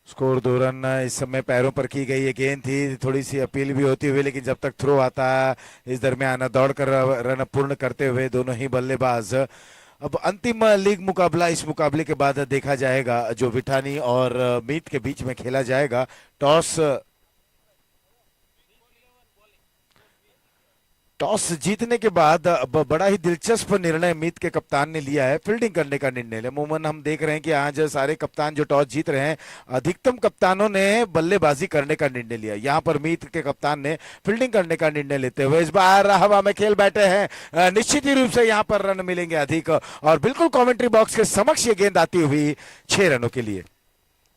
स्कोर 2 रन। इस समय पैरों पर की गई ये गेंद थी, थोड़ी सी अपील भी होती हुई, लेकिन जब तक थ्रो आता है इस दरमियान दौड़कर रन पूर्ण करते हुए दोनों ही बल्लेबाज। अब अंतिम लीग मुकाबला, इस मुकाबले के बाद देखा जाएगा जो विठानी और मीत के बीच में खेला जाएगा। टॉस जीतने के बाद अब बड़ा ही दिलचस्प निर्णय मीत के कप्तान ने लिया है, फील्डिंग करने का निर्णय लिया। अमूमन हम देख रहे हैं कि आज सारे कप्तान जो टॉस जीत रहे हैं, अधिकतम कप्तानों ने बल्लेबाजी करने का निर्णय लिया। यहां पर मीत के कप्तान ने फील्डिंग करने का निर्णय लेते हुए इस बार हवा में खेल बैठे हैं। निश्चित ही रूप से यहां पर रन मिलेंगे अधिक, और बिल्कुल कॉमेंट्री बॉक्स के समक्ष ये गेंद आती हुई 6 रनों के लिए।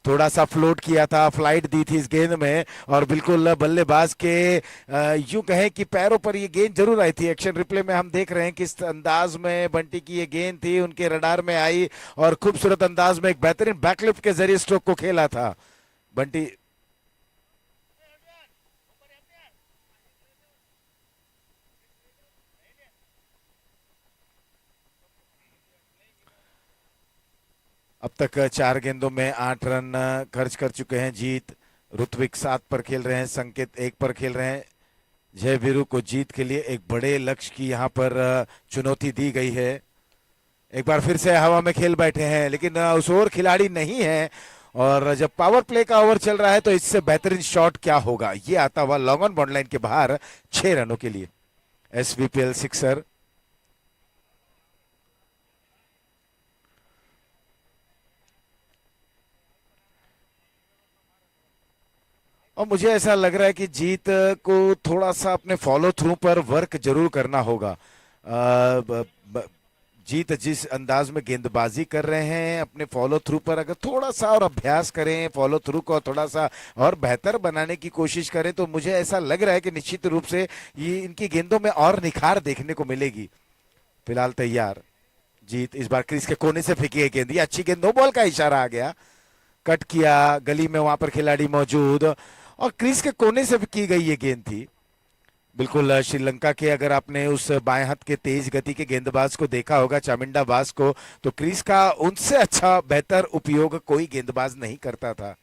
थोड़ा सा फ्लोट किया था, फ्लाइट दी थी इस गेंद में, और बिल्कुल बल्लेबाज के यूं कहें कि पैरों पर ये गेंद जरूर आई थी। एक्शन रिप्ले में हम देख रहे हैं किस अंदाज में बंटी की ये गेंद थी, उनके रडार में आई और खूबसूरत अंदाज में एक बेहतरीन बैकलिफ्ट के जरिए स्ट्रोक को खेला था बंटी। अब तक 4 गेंदों में 8 रन खर्च कर चुके हैं जीत। ऋत्विक 7 पर खेल रहे हैं, संकेत 1 पर खेल रहे हैं। जय वीरू को जीत के लिए एक बड़े लक्ष्य की यहां पर चुनौती दी गई है। एक बार फिर से हवा में खेल बैठे हैं, लेकिन उस ओवर खिलाड़ी नहीं है, और जब पावर प्ले का ओवर चल रहा है तो इससे बेहतरीन शॉट क्या होगा। ये आता हुआ लॉन्ग ऑन बाउंड लाइन के बाहर 6 रनों के लिए। एसवीपीएल सिक्सर। और मुझे ऐसा लग रहा है कि जीत को थोड़ा सा अपने फॉलो थ्रू पर वर्क जरूर करना होगा। जीत जिस अंदाज में गेंदबाजी कर रहे हैं, अपने फॉलो थ्रू पर अगर थोड़ा सा और अभ्यास करें, फॉलो थ्रू को थोड़ा सा और बेहतर बनाने की कोशिश करें, तो मुझे ऐसा लग रहा है कि निश्चित रूप से ये इनकी गेंदों में और निखार देखने को मिलेगी। फिलहाल तैयार जीत, इस बार क्रीज के कोने से फेंकी है गेंद, ये अच्छी गेंद, नो बॉल का इशारा आ गया, कट किया, गली में वहां पर खिलाड़ी मौजूद, और क्रीज के कोने से की गई ये गेंद थी। बिल्कुल श्रीलंका के, अगर आपने उस बाएं हाथ के तेज गति के गेंदबाज को देखा होगा, चामिंडा बास को, तो क्रीज का उनसे अच्छा बेहतर उपयोग कोई गेंदबाज नहीं करता था।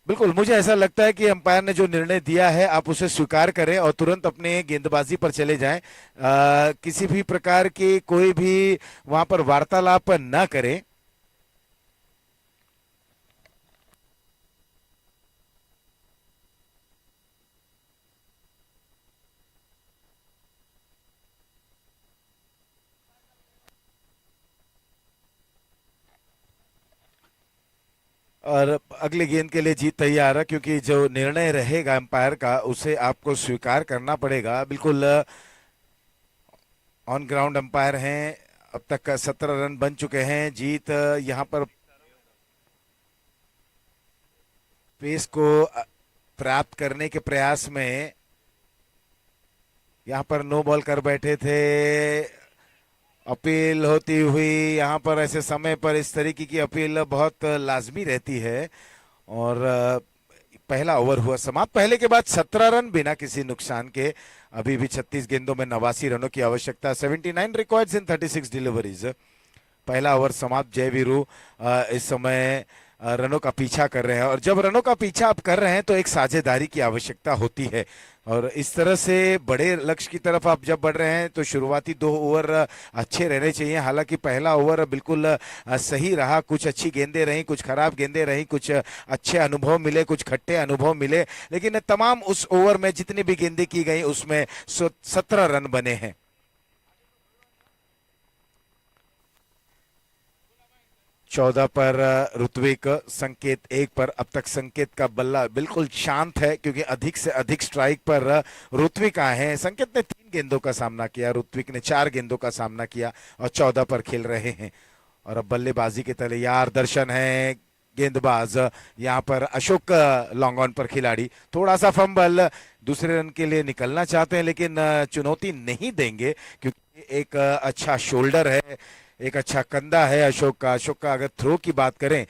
बिल्कुल मुझे ऐसा लगता है कि अंपायर ने जो निर्णय दिया है आप उसे स्वीकार करें और तुरंत अपने गेंदबाजी पर चले जाएं। किसी भी प्रकार की कोई भी वहां पर वार्तालाप न करें। और अगली गेंद के लिए जीत तैयार है, क्योंकि जो निर्णय रहेगा अंपायर का उसे आपको स्वीकार करना पड़ेगा। बिल्कुल ऑन ग्राउंड अंपायर हैं। अब तक 17 रन बन चुके हैं। जीत यहां पर पेस को प्राप्त करने के प्रयास में यहां पर नो बॉल कर बैठे थे। अपील होती हुई यहां पर, ऐसे समय पर इस तरीके की अपील बहुत लाजमी रहती है। और पहला ओवर हुआ समाप्त, पहले के बाद 17 रन बिना किसी नुकसान के। अभी भी 36 गेंदों में 89 रनों की आवश्यकता, 79 रिक्वायर्ड्स इन 36 डिलीवरीज। पहला ओवर समाप्त। जय वीरू इस समय रनों का पीछा कर रहे हैं, और जब रनों का पीछा आप कर रहे हैं तो एक साझेदारी की आवश्यकता होती है, और इस तरह से बड़े लक्ष्य की तरफ आप जब बढ़ रहे हैं तो शुरुआती 2 ओवर अच्छे रहने चाहिए। हालांकि पहला ओवर बिल्कुल सही रहा, कुछ अच्छी गेंदें रहीं, कुछ खराब गेंदें रहीं, कुछ अच्छे अनुभव मिले, कुछ खट्टे अनुभव मिले, लेकिन तमाम उस ओवर में जितनी भी गेंदें की गई उसमें 17 रन बने हैं। चौदह पर ऋत्विक, संकेत 1 पर। अब तक संकेत का बल्ला बिल्कुल शांत है क्योंकि अधिक से अधिक स्ट्राइक पर ऋत्विक आए हैं। संकेत ने 3 गेंदों का सामना किया, ऋत्विक ने 4 गेंदों का सामना किया और 14 पर खेल रहे हैं। और अब बल्लेबाजी के तैयार दर्शन है गेंदबाज, यहाँ पर अशोक लॉन्ग ऑन पर खिलाड़ी, थोड़ा सा फंबल, दूसरे रन के लिए निकलना चाहते हैं लेकिन चुनौती नहीं देंगे क्योंकि एक अच्छा शोल्डर है, एक अच्छा कंधा है अशोक का। अशोक का अगर थ्रो की बात करें,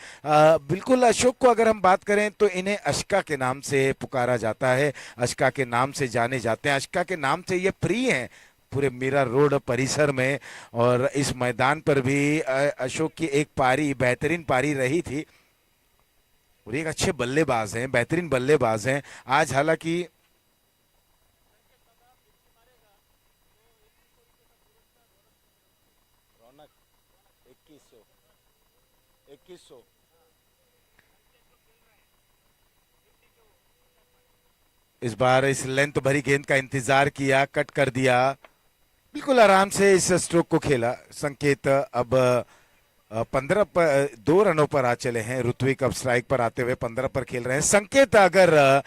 बिल्कुल अशोक को अगर हम बात करें तो इन्हें अश्का के नाम से पुकारा जाता है, अश्का के नाम से जाने जाते हैं, अश्का के नाम से ये प्रिय हैं पूरे मीरा रोड परिसर में। और इस मैदान पर भी अशोक की एक पारी, बेहतरीन पारी रही थी, और एक अच्छे बल्लेबाज हैं, बेहतरीन बल्लेबाज हैं। आज हालांकि रौनक 2100 इस बार इस लेंथ भरी गेंद का इंतजार किया, कट कर दिया, बिल्कुल आराम से इस स्ट्रोक को खेला। संकेत अब 15 पर 2 रनों पर आ चले हैं, ऋत्विक अब स्ट्राइक पर आते हुए 15 पर खेल रहे हैं। संकेत अगर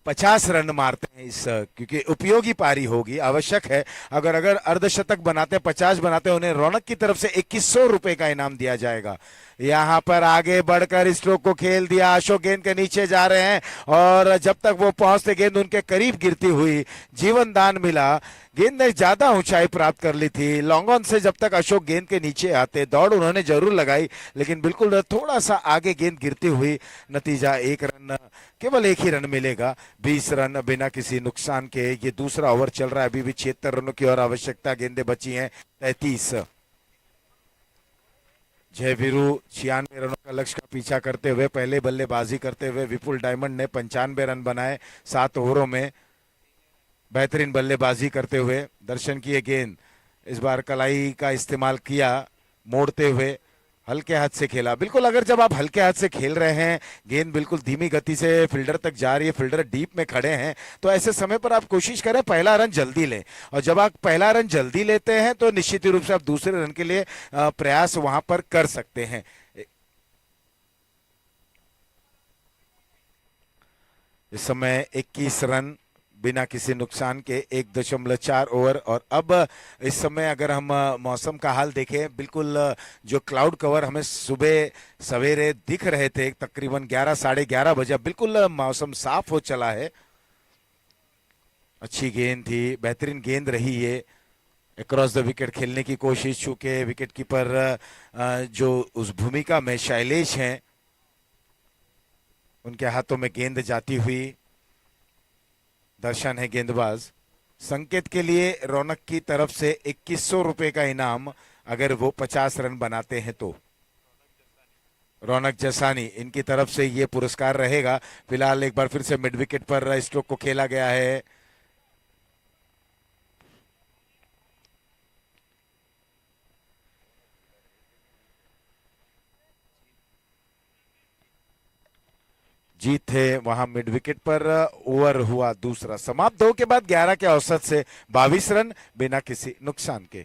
50 रन मारते हैं इस, क्योंकि उपयोगी पारी होगी, आवश्यक है, अगर अर्धशतक बनाते हैं, 50 बनाते हैं, उन्हें रौनक की तरफ से 2100 रुपए का इनाम दिया जाएगा। यहाँ पर आगे बढ़कर स्ट्रोक को खेल दिया, अशोक गेंद के नीचे जा रहे हैं और जब तक वो पहुंचते गेंद उनके करीब गिरती हुई, जीवन दान मिला, गेंद ने ज्यादा ऊंचाई प्राप्त कर ली थी। लॉन्ग ऑन से जब तक अशोक गेंद के नीचे आते, दौड़ उन्होंने जरूर लगाई लेकिन बिल्कुल थोड़ा सा आगे गेंद गिरती हुई, नतीजा 1 रन, केवल 1 ही रन मिलेगा। 20 रन बिना किसी नुकसान के। ये दूसरा ओवर चल रहा है, अभी भी 76 रनों की और आवश्यकता, गेंदें बची हैं 33। जयवीरू 96 रनों का लक्ष्य का पीछा करते हुए पहले बल्लेबाजी करते हुए विपुल डायमंड ने 95 रन बनाए 7 ओवरों में, बेहतरीन बल्लेबाजी करते हुए। दर्शन की ये गेंद इस बार कलाई का इस्तेमाल किया, मोड़ते हुए हल्के हाथ से खेला। बिल्कुल अगर जब आप हल्के हाथ से खेल रहे हैं, गेंद बिल्कुल धीमी गति से फील्डर तक जा रही है, फील्डर डीप में खड़े हैं, तो ऐसे समय पर आप कोशिश करें पहला रन जल्दी लें, और जब आप पहला रन जल्दी लेते हैं तो निश्चित रूप से आप दूसरे रन के लिए प्रयास वहां पर कर सकते हैं। इस समय 21 रन बिना किसी नुकसान के 1.4 ओवर। और अब इस समय अगर हम मौसम का हाल देखें, बिल्कुल जो क्लाउड कवर हमें सुबह सवेरे दिख रहे थे तकरीबन 11 साढ़े 11 बजे, बिल्कुल मौसम साफ हो चला है। अच्छी गेंद थी, बेहतरीन गेंद रही ये, अक्रॉस द विकेट खेलने की कोशिश, चूंकि विकेट कीपर जो उस भूमिका में शैलेश हैं, उनके हाथों में गेंद जाती हुई। दर्शन है गेंदबाज। संकेत के लिए रौनक की तरफ से 2100 रुपए का इनाम अगर वो 50 रन बनाते हैं तो। रौनक जसानी, इनकी तरफ से ये पुरस्कार रहेगा। फिलहाल एक बार फिर से मिड विकेट पर स्ट्रोक को खेला गया है। जीत थे वहां मिड विकेट पर। ओवर हुआ दूसरा समाप्त, 2 के बाद 11 के औसत से 22 रन बिना किसी नुकसान के।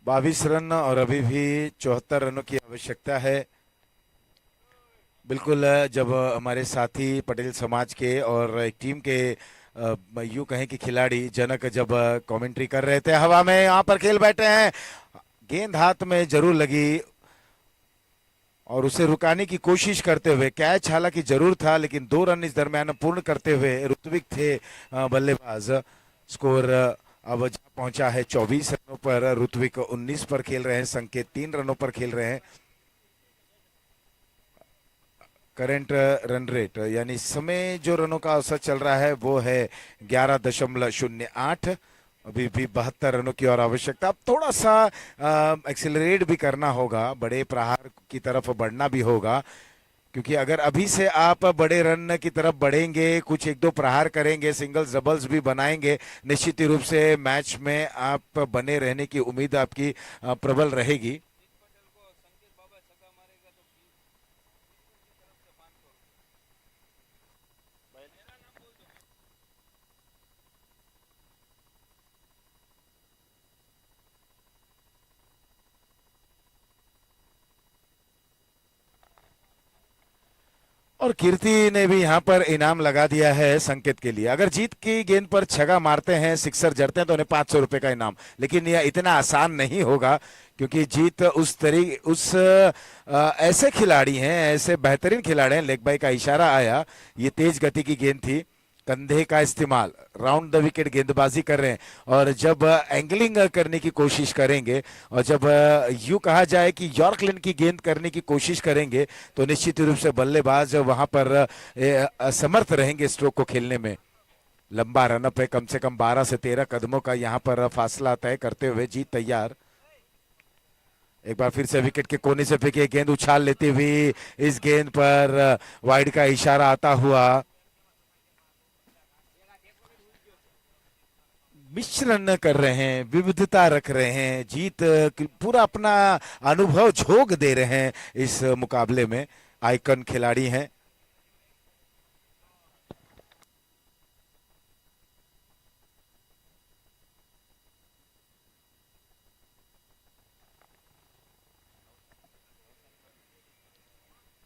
बाईस रन और अभी भी 74 रनों की आवश्यकता है। बिल्कुल जब हमारे साथी पटेल समाज के और एक टीम के यूं कहें कि खिलाड़ी जनक जब कमेंट्री कर रहे थे, हवा में यहाँ पर खेल बैठे हैं, गेंद हाथ में जरूर लगी और उसे रुकाने की कोशिश करते हुए, कैच हालांकि जरूर था लेकिन 2 रन इस दरमियान पूर्ण करते हुए ऋत्विक थे बल्लेबाज। स्कोर अब जा पहुंचा है 24 रनों पर। ऋत्विक 19 पर खेल रहे हैं, संकेत 3 रनों पर खेल रहे हैं। करंट रन रेट यानी इस समय जो रनों का औसत चल रहा है वो है 11.08। अभी भी 72 रनों की और आवश्यकता। अब थोड़ा सा एक्सेलरेट भी करना होगा, बड़े प्रहार की तरफ बढ़ना भी होगा, क्योंकि अगर अभी से आप बड़े रन की तरफ बढ़ेंगे, कुछ 1-2 प्रहार करेंगे, सिंगल्स डबल्स भी बनाएंगे, निश्चित ही रूप से मैच में आप बने रहने की उम्मीद आपकी प्रबल रहेगी। और कीर्ति ने भी यहाँ पर इनाम लगा दिया है संकेत के लिए। अगर जीत की गेंद पर छक्का मारते हैं, सिक्सर जड़ते हैं, तो उन्हें 500 रुपए का इनाम। लेकिन यह इतना आसान नहीं होगा, क्योंकि जीत ऐसे खिलाड़ी हैं, ऐसे बेहतरीन खिलाड़ी हैं। लेग बाई का इशारा आया, ये तेज गति की गेंद थी, कंधे का इस्तेमाल, राउंड द विकेट गेंदबाजी कर रहे हैं। और जब एंगलिंग करने की कोशिश करेंगे, और जब यूं कहा जाए कि यॉर्कलैंड की गेंद करने की कोशिश करेंगे, तो निश्चित रूप से बल्लेबाज वहां पर असमर्थ रहेंगे स्ट्रोक को खेलने में। लंबा रनअप है, कम से कम 12 से 13 कदमों का यहाँ पर फासला तय करते हुए जीत तैयार। एक बार फिर से विकेट के कोने से फेंकी गेंद उछाल लेती हुई, इस गेंद पर वाइड का इशारा आता हुआ। मिश्रण कर रहे हैं, विविधता रख रहे हैं, जीत पूरा अपना अनुभव झोंक दे रहे हैं इस मुकाबले में। आइकन खिलाड़ी हैं।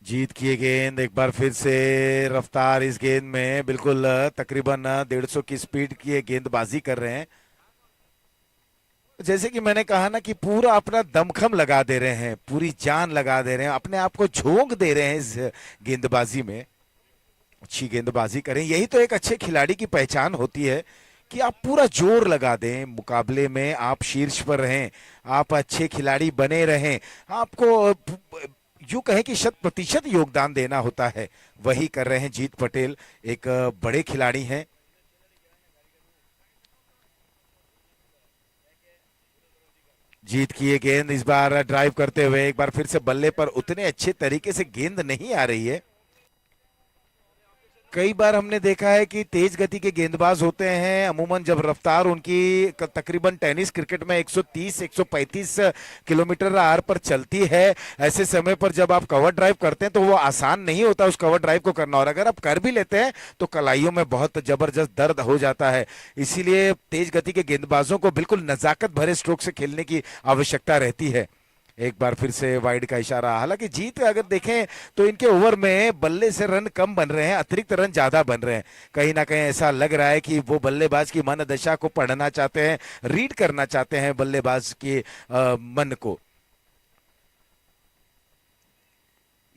जीत की ये गेंद, एक बार फिर से रफ्तार इस गेंद में, बिल्कुल तकरीबन 150 की स्पीड की ये गेंदबाजी कर रहे हैं। जैसे कि मैंने कहा ना कि पूरा अपना दमखम लगा दे रहे हैं, पूरी जान लगा दे रहे हैं, अपने आप को झोंक दे रहे हैं इस गेंदबाजी में। अच्छी गेंदबाजी करें, यही तो एक अच्छे खिलाड़ी की पहचान होती है, कि आप पूरा जोर लगा दें मुकाबले में, आप शीर्ष पर रहें, आप अच्छे खिलाड़ी बने रहें। आपको यूं कहें कि 100% योगदान देना होता है, वही कर रहे हैं जीत पटेल। एक बड़े खिलाड़ी हैं। जीत की ये गेंद इस बार ड्राइव करते हुए, एक बार फिर से बल्ले पर उतने अच्छे तरीके से गेंद नहीं आ रही है। कई बार हमने देखा है कि तेज गति के गेंदबाज होते हैं, अमूमन जब रफ्तार उनकी तकरीबन टेनिस क्रिकेट में 130-135 किलोमीटर आर पर चलती है, ऐसे समय पर जब आप कवर ड्राइव करते हैं तो वो आसान नहीं होता उस कवर ड्राइव को करना। और अगर आप कर भी लेते हैं तो कलाइयों में बहुत जबरदस्त दर्द हो जाता है। इसीलिए तेज गति के गेंदबाजों को बिल्कुल नजाकत भरे स्ट्रोक से खेलने की आवश्यकता रहती है। एक बार फिर से वाइड का इशारा। हालांकि जीत अगर देखें तो इनके ओवर में बल्ले से रन कम बन रहे हैं, अतिरिक्त रन ज्यादा बन रहे हैं। कहीं ना कहीं ऐसा लग रहा है कि वो बल्लेबाज की मन दशा को पढ़ना चाहते हैं, रीड करना चाहते हैं बल्लेबाज के मन को।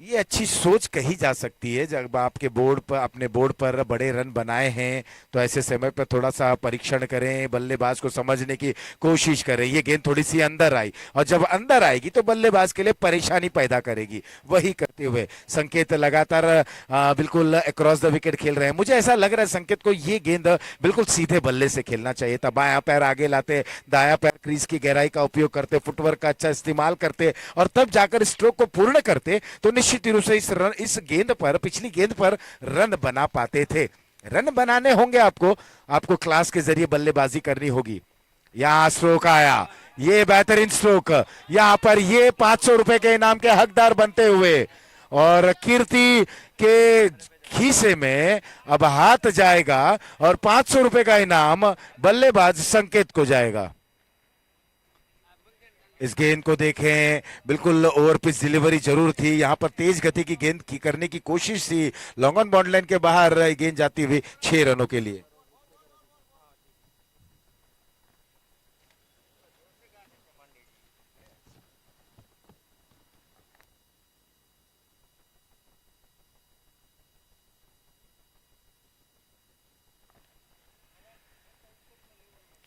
ये अच्छी सोच कही जा सकती है। जब आपके बोर्ड पर, अपने बोर्ड पर बड़े रन बनाए हैं, तो ऐसे समय पर थोड़ा सा परीक्षण करें, बल्लेबाज को समझने की कोशिश करें। ये गेंद थोड़ी सी अंदर आई, और जब अंदर आएगी तो बल्लेबाज के लिए परेशानी पैदा करेगी। वही करते हुए संकेत लगातार बिल्कुल अक्रॉस द विकेट खेल रहे हैं। मुझे ऐसा लग रहा है संकेत को ये गेंद बिल्कुल सीधे बल्ले से खेलना चाहिए था। बायां पैर आगे लाते, दायां पैर क्रीज की गहराई का उपयोग करते, फुटवर्क का अच्छा इस्तेमाल करते, और तब जाकर स्ट्रोक को पूर्ण करते, तो निश्चित रूप से इस गेंद पर, पिछली गेंद पर रन बना पाते थे। रन बनाने होंगे आपको क्लास के जरिए बल्लेबाजी करनी होगी। यहां स्ट्रोक आया, ये बेहतरीन स्ट्रोक, यहां पर ये 500 रुपए के इनाम के हकदार बनते हुए, और कीर्ति के खीसे में अब हाथ जाएगा और 500 रुपए का इनाम बल्लेबाज संकेत को जाएगा। इस गेंद को देखें, बिल्कुल ओवर पिच डिलीवरी जरूर थी। यहां पर तेज गति की गेंद की करने की कोशिश थी, लॉन्ग ऑन बाउंड लाइन के बाहर गेंद जाती हुई 6 रनों के लिए।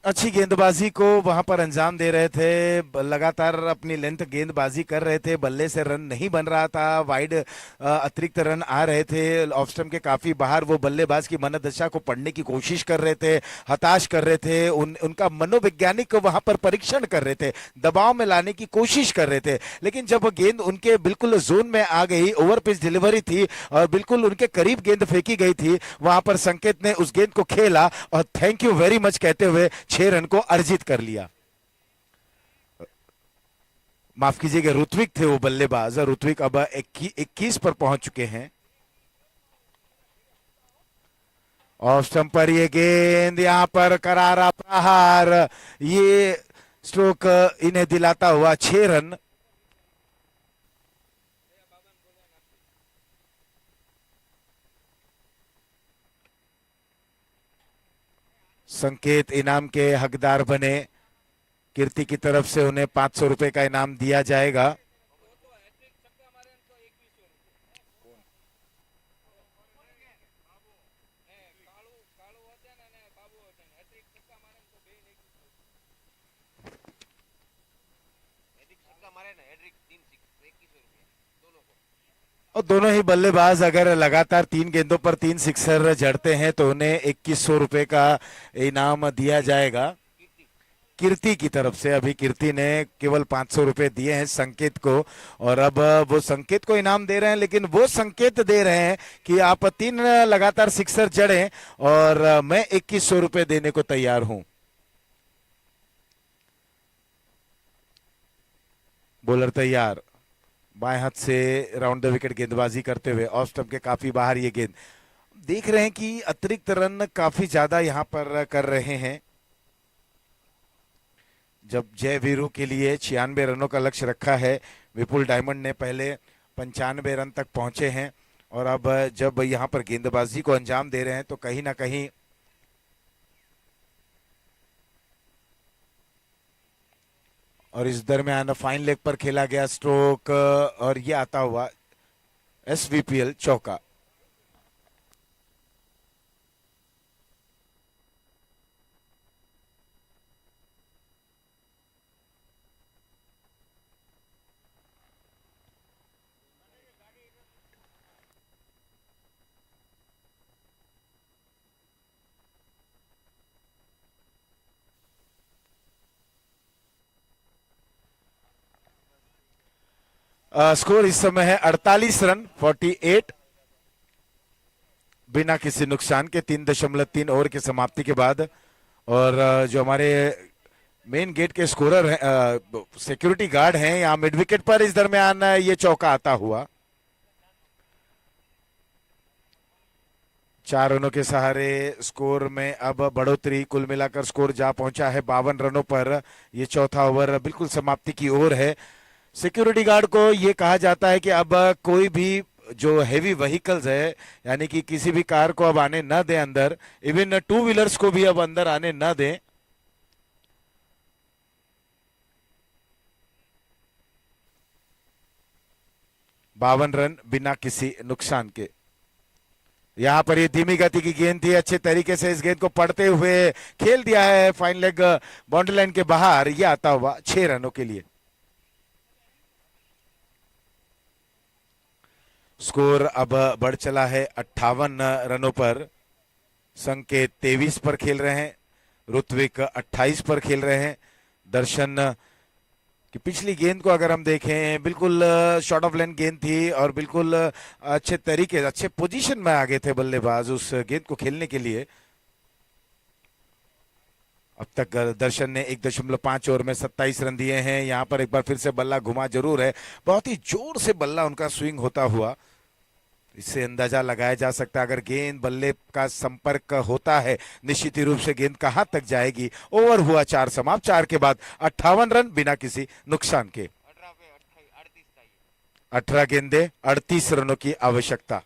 अच्छी गेंदबाजी को वहां पर अंजाम दे रहे थे, लगातार अपनी लेंथ गेंदबाजी कर रहे थे, बल्ले से रन नहीं बन रहा था, वाइड अतिरिक्त रन आ रहे थे ऑफ स्टंप के काफी बाहर। वो बल्लेबाज की मनोदशा को पढ़ने की कोशिश कर रहे थे, हताश कर रहे थे, उनका मनोवैज्ञानिक वहां पर परीक्षण कर रहे थे, दबाव में लाने की कोशिश कर रहे थे। लेकिन जब गेंद उनके बिल्कुल जोन में आ गई, ओवर पिच डिलीवरी थी और बिल्कुल उनके करीब गेंद फेंकी गई थी, वहां पर संकेत ने उस गेंद को खेला और थैंक यू वेरी मच कहते हुए 6 रन को अर्जित कर लिया। माफ कीजिएगा, ऋत्विक थे वो बल्लेबाज, और ऋत्विक अब 21 पर पहुंच चुके हैं। ऑफ स्टंप पर ये गेंद, यहां पर करारा प्रहार, ये स्ट्रोक इन्हें दिलाता हुआ 6 रन। संकेत इनाम के हकदार बने, कीर्ति की तरफ से उन्हें 500 रुपए का इनाम दिया जाएगा। और दोनों ही बल्लेबाज अगर लगातार 3 गेंदों पर 3 सिक्सर जड़ते हैं तो उन्हें 2100 रुपए का इनाम दिया जाएगा कीर्ति की तरफ से। अभी कीर्ति ने केवल 500 रुपए दिए हैं संकेत को, और अब वो संकेत को इनाम दे रहे हैं, लेकिन वो संकेत दे रहे हैं कि आप 3 लगातार सिक्सर जड़ें और मैं 2100 रुपए देने को तैयार हूं। बॉलर तैयार, बाएं हाथ से राउंड द विकेट गेंदबाजी करते हुए, ऑफ स्टंप के काफी बाहर ये गेंद। देख रहे हैं कि अतिरिक्त रन काफी ज्यादा यहां पर कर रहे हैं। जब जय वीरू के लिए 96 रनों का लक्ष्य रखा है, विपुल डायमंड ने पहले 95 रन तक पहुंचे हैं, और अब जब यहां पर गेंदबाजी को अंजाम दे रहे हैं तो कहीं ना कहीं और इस दरमियान फाइन लेग पर खेला गया स्ट्रोक, और ये आता हुआ एसवीपीएल चौका। स्कोर इस समय है 48 रन 48, बिना किसी नुकसान के 3.3 ओवर की समाप्ति के बाद। और जो हमारे मेन गेट के स्कोरर हैं, सिक्योरिटी गार्ड हैं यहाँ मिड विकेट पर, इस दरमियान ये चौका आता हुआ। 4 रनों के सहारे स्कोर में अब बढ़ोतरी, कुल मिलाकर स्कोर जा पहुंचा है 52 रनों पर। ये चौथा ओवर बिल्कुल समाप्ति की ओर है। सिक्योरिटी गार्ड को ये कहा जाता है कि अब कोई भी जो हेवी व्हीकल्स है, यानी कि किसी भी कार को अब आने न दें अंदर, इवन 2 व्हीलर्स को भी अब अंदर आने न दें। बावन रन बिना किसी नुकसान के। यहां पर ये धीमी गति की गेंद थी, अच्छे तरीके से इस गेंद को पढ़ते हुए खेल दिया है फाइन लेग बाउंड्री लाइन के बाहर। ये आता हुआ 6 रनों के लिए। स्कोर अब बढ़ चला है 58 रनों पर। संकेत 23 पर खेल रहे हैं, ऋत्विक 28 पर खेल रहे हैं। दर्शन की पिछली गेंद को अगर हम देखें, बिल्कुल शॉर्ट ऑफ लाइन गेंद थी और बिल्कुल अच्छे तरीके, अच्छे पोजीशन में आ गए थे बल्लेबाज उस गेंद को खेलने के लिए। अब तक दर्शन ने 1.5 ओवर में 27 रन दिए हैं। यहां पर एक बार फिर से बल्ला घुमा जरूर है, बहुत ही जोर से बल्ला उनका स्विंग होता हुआ। इससे अंदाजा लगाया जा सकता है अगर गेंद बल्ले का संपर्क होता है निश्चित ही रूप से गेंद कहां तक जाएगी। ओवर हुआ 4 समाप्त, 4 के बाद 58 रन बिना किसी नुकसान के। 18 गेंदे 38 रनों की आवश्यकता।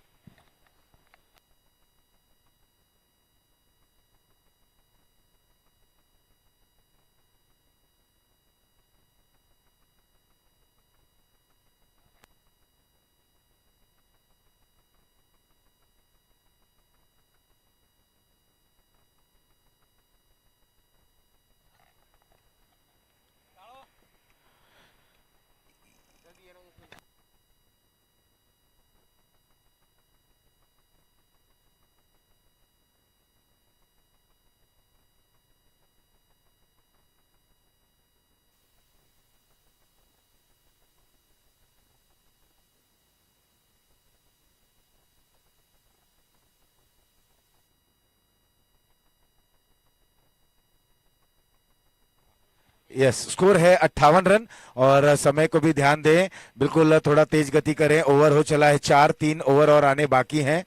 यस, स्कोर है 58 रन। और समय को भी ध्यान दें, बिल्कुल थोड़ा तेज गति करें। ओवर हो चला है 4, 3 ओवर और आने बाकी हैं।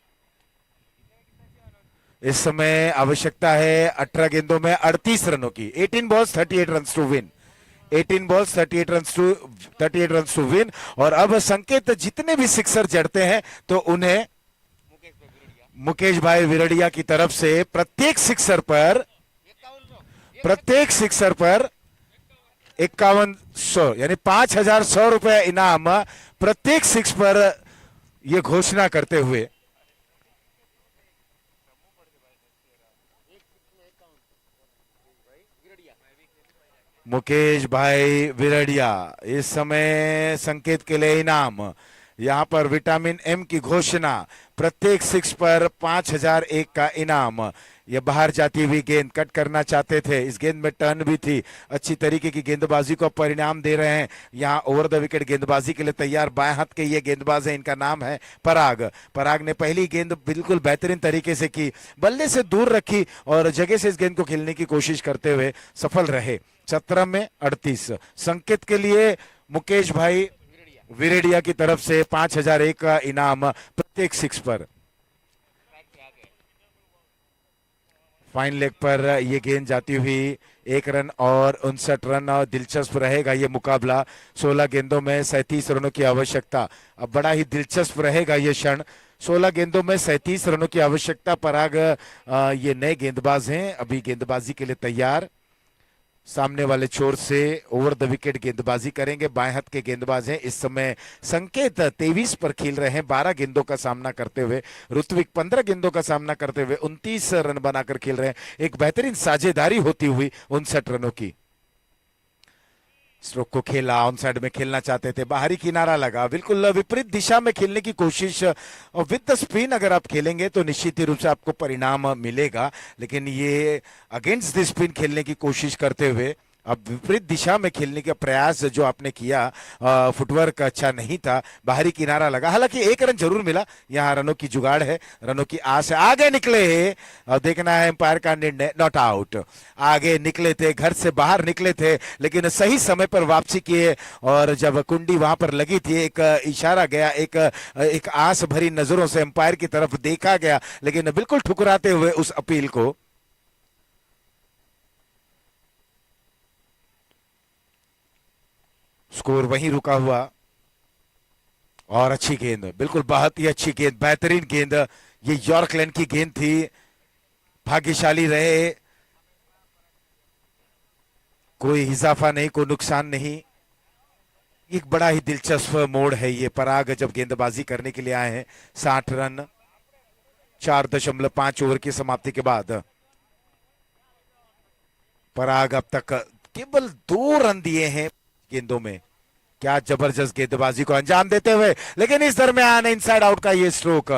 इस समय आवश्यकता है 18 गेंदों में 38 रनों की। 18 balls 38 run to win. 18 balls 38 run to win. और अब संकेत जितने भी सिक्सर जड़ते हैं तो उन्हें मुकेश भाई विरडिया की तरफ से प्रत्येक सिक्सर पर 5100 यानी 5100 रुपए इनाम प्रत्येक सिक्स पर यह घोषणा करते हुए मुकेश भाई विरडिया इस समय संकेत के लिए इनाम। यहां पर विटामिन एम की घोषणा, प्रत्येक सिक्स पर 5001 का इनाम। ये बाहर जाती हुई गेंद कट करना चाहते थे, इस गेंद में टर्न भी थी, अच्छी तरीके की गेंदबाजी को परिणाम दे रहे हैं। यहां ओवर द विकेट गेंदबाजी के लिए तैयार बाएं हाथ के ये गेंदबाज है, इनका नाम है पराग। पराग ने पहली गेंद बिल्कुल बेहतरीन तरीके से की, बल्ले से दूर रखी और जगह से इस गेंद को खेलने की कोशिश करते हुए सफल रहे। 17 में 38 संकेत के लिए मुकेश भाई विरेडिया की तरफ से 5001 का इनाम प्रत्येक सिक्स पर। फाइन लेग पर यह गेंद जाती हुई 1 रन और 59 रन। और दिलचस्प रहेगा ये मुकाबला। 16 गेंदों में 37 रनों की आवश्यकता। अब बड़ा ही दिलचस्प रहेगा ये क्षण। 16 गेंदों में 37 रनों की आवश्यकता। पराग ये नए गेंदबाज हैं, अभी गेंदबाजी के लिए तैयार। सामने वाले छोर से ओवर द विकेट गेंदबाजी करेंगे, बाएं हाथ के गेंदबाज हैं। इस समय संकेत 23 पर खेल रहे हैं, 12 गेंदों का सामना करते हुए। ऋत्विक 15 गेंदों का सामना करते हुए 29 रन बनाकर खेल रहे हैं। एक बेहतरीन साझेदारी होती हुई 59 रनों की। स्ट्रोक को खेला, ऑन साइड में खेलना चाहते थे, बाहरी किनारा लगा, बिल्कुल विपरीत दिशा में खेलने की कोशिश। और विद द स्पिन अगर आप खेलेंगे तो निश्चित ही रूप से आपको परिणाम मिलेगा, लेकिन ये अगेंस्ट द स्पिन खेलने की कोशिश करते हुए अब विपरीत दिशा में खेलने का प्रयास जो आपने किया, फुटवर्क अच्छा नहीं था, बाहरी किनारा लगा। हालांकि 1 रन जरूर मिला। यहाँ रनों की जुगाड़ है, रनों की आस है। आगे निकले, अब देखना है एम्पायर का निर्णय। Not out. आगे निकले थे, घर से बाहर निकले थे, लेकिन सही समय पर वापसी किए। और जब कुंडी वहां पर लगी थी, एक इशारा गया, एक आस भरी नजरों से एम्पायर की तरफ देखा गया, लेकिन बिल्कुल ठुकराते हुए उस अपील को। स्कोर वहीं रुका हुआ। और अच्छी गेंद, बिल्कुल बहुत ही अच्छी गेंद, बेहतरीन गेंद। ये यॉर्कलैंड की गेंद थी। भाग्यशाली रहे, कोई इजाफा नहीं, कोई नुकसान नहीं। एक बड़ा ही दिलचस्प मोड़ है ये। पराग जब गेंदबाजी करने के लिए आए हैं, 60 रन 4.5 ओवर की समाप्ति के बाद। पराग अब तक केवल 2 रन दिए हैं गेंदों में। क्या जबरदस्त गेंदबाजी को अंजाम देते हुए, लेकिन इस दरमियान इनसाइड आउट का ये स्ट्रोक।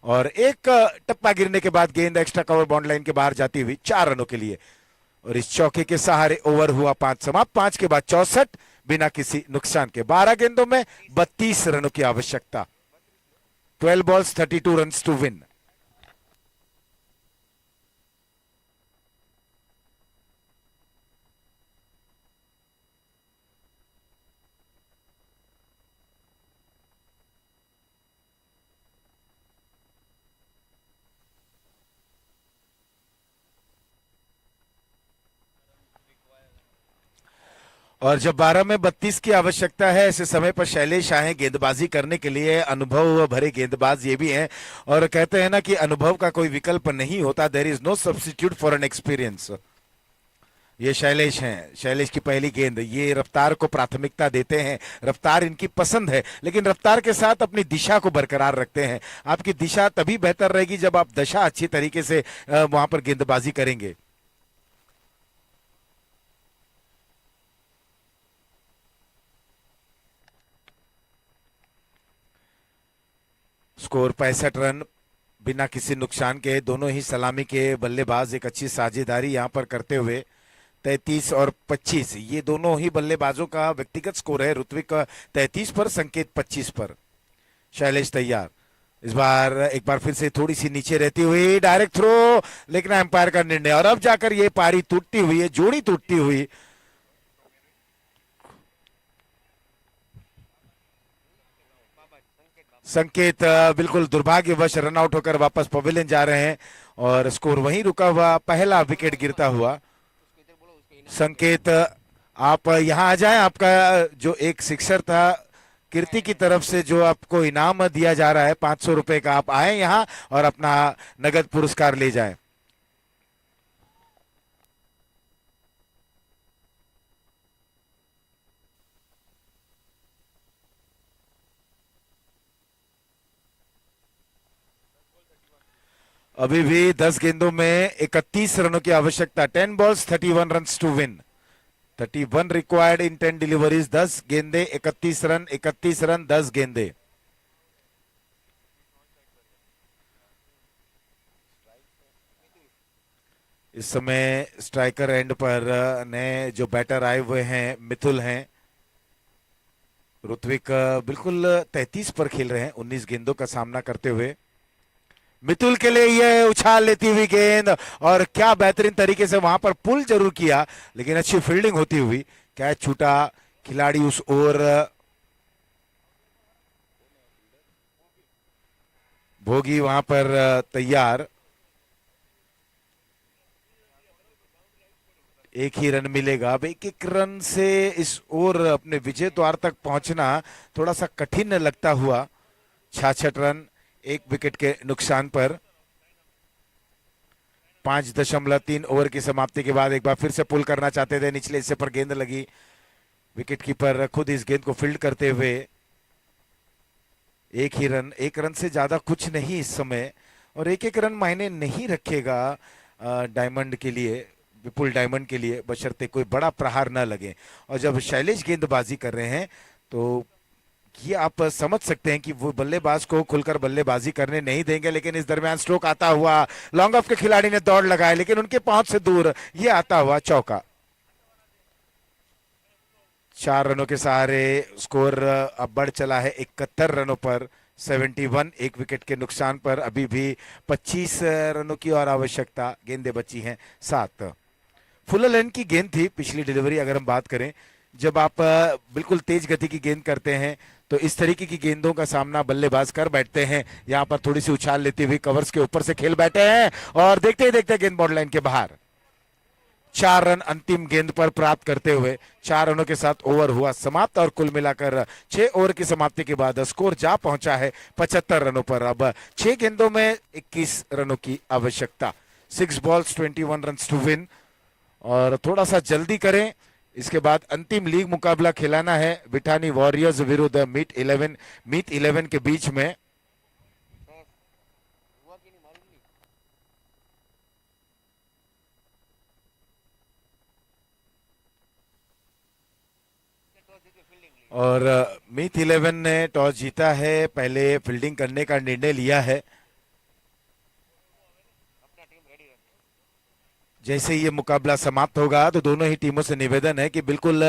और एक टप्पा गिरने के बाद गेंद एक्स्ट्रा कवर बाउंड लाइन के बाहर जाती हुई 4 रनों के लिए। और इस चौके के सहारे ओवर हुआ 5 समाप्त। 5 के बाद 64 बिना किसी नुकसान के। 12 गेंदों में 32 रनों की आवश्यकता। 12 बॉल्स 32 रन टू विन। और जब 12 में 32 की आवश्यकता है, ऐसे समय पर शैलेश आए गेंदबाजी करने के लिए। अनुभव भरे गेंदबाज ये भी हैं, और कहते हैं ना कि अनुभव का कोई विकल्प नहीं होता। There is no substitute for an experience. ये शैलेश हैं। शैलेश की पहली गेंद, ये रफ्तार को प्राथमिकता देते हैं, रफ्तार इनकी पसंद है, लेकिन रफ्तार के साथ अपनी दिशा को बरकरार रखते हैं। आपकी दिशा तभी बेहतर रहेगी जब आप दशा अच्छी तरीके से वहां पर गेंदबाजी करेंगे। स्कोर 65 रन बिना किसी नुकसान के। दोनों ही सलामी के बल्लेबाज एक अच्छी साझेदारी यहां पर करते हुए 33 और 25, ये दोनों ही बल्लेबाजों का व्यक्तिगत स्कोर है। ऋत्विक 33 पर, संकेत 25 पर। शैलेश तैयार। इस बार एक बार फिर से थोड़ी सी नीचे रहती हुई डायरेक्ट थ्रो, लेकिन एम्पायर का निर्णय। और अब जाकर ये पारी टूटती हुई है, जोड़ी टूटती हुई संकेत बिल्कुल दुर्भाग्यवश रन आउट होकर वापस पवेलियन जा रहे हैं और स्कोर वहीं रुका हुआ, पहला विकेट गिरता हुआ। संकेत आप यहाँ आ जाएं, आपका जो एक सिक्सर था कीर्ति की तरफ से जो आपको इनाम दिया जा रहा है 500 रुपए का, आप आए यहाँ और अपना नगद पुरस्कार ले जाएं। अभी भी 10 गेंदों में 31 रनों की आवश्यकता। 10 balls 31 runs to win. 31 required in 10 deliveries. 10 गेंदे 31 रन, 31 रन 10 गेंदे। इस समय स्ट्राइकर एंड पर नए जो बैटर आए हुए हैं मिथुल हैं। ऋत्विक बिल्कुल 33 पर खेल रहे हैं 19 गेंदों का सामना करते हुए। मितुल के लिए यह उछाल लेती हुई गेंद और क्या बेहतरीन तरीके से वहां पर पुल जरूर किया, लेकिन अच्छी फील्डिंग होती हुई कैच छूटा। खिलाड़ी उस ओर भोगी वहां पर तैयार। एक ही रन मिलेगा। अब एक एक रन से इस ओर अपने विजय द्वार तक पहुंचना थोड़ा सा कठिन लगता हुआ। 66 रन 1 विकेट के नुकसान पर। 5.3 ओवर की समाप्ति के बाद एक बार फिर से पुल करना चाहते थे, निचले हिस्से पर गेंद लगी। विकेट कीपर खुद इस गेंद को फील्ड करते हुए। एक ही रन, 1 रन से ज्यादा कुछ नहीं इस समय, और एक एक रन मायने नहीं रखेगा डायमंड के लिए, विपुल डायमंड के लिए, बशर्ते कोई बड़ा प्रहार न लगे। और जब शैलेश गेंदबाजी कर रहे हैं तो ये आप समझ सकते हैं कि वो बल्लेबाज को खुलकर बल्लेबाजी करने नहीं देंगे। लेकिन इस दरमियान स्ट्रोक आता हुआ, लॉन्ग ऑफ के खिलाड़ी ने दौड़ लगाया लेकिन उनके पहुंच से दूर ये आता हुआ चौका। 4 रनों के सहारे स्कोर अब बढ़ चला है 71 रनों पर। 71 1 विकेट के नुकसान पर। अभी भी 25 रनों की और आवश्यकता। गेंदें बची हैं 7। फुल लेंथ की गेंद थी पिछली डिलीवरी। अगर हम बात करें, जब आप बिल्कुल तेज गति की गेंद करते हैं तो इस तरीके की गेंदों का सामना बल्लेबाज कर बैठते हैं। यहां पर थोड़ी सी उछाल लेती हुई कवर्स के ऊपर से खेल बैठे हैं और देखते ही देखते गेंद बॉर्डर लाइन के बाहर। 4 रन अंतिम गेंद पर प्राप्त करते हुए 4 रनों के साथ ओवर हुआ समाप्त। और कुल मिलाकर 6 ओवर की समाप्ति के बाद स्कोर जा पहुंचा है 75 रनों पर। अब 6 गेंदों में 21 रनों की आवश्यकता। 6 बॉल्स 21 रन टू विन। और थोड़ा सा जल्दी करें, इसके बाद अंतिम लीग मुकाबला खिलाना है बिठानी वॉरियर्स विरुद्ध मीट 11 के बीच में। और मीट 11 ने टॉस जीता है, पहले फील्डिंग करने का निर्णय लिया है। जैसे ये मुकाबला समाप्त होगा तो दोनों ही टीमों से निवेदन है कि बिल्कुल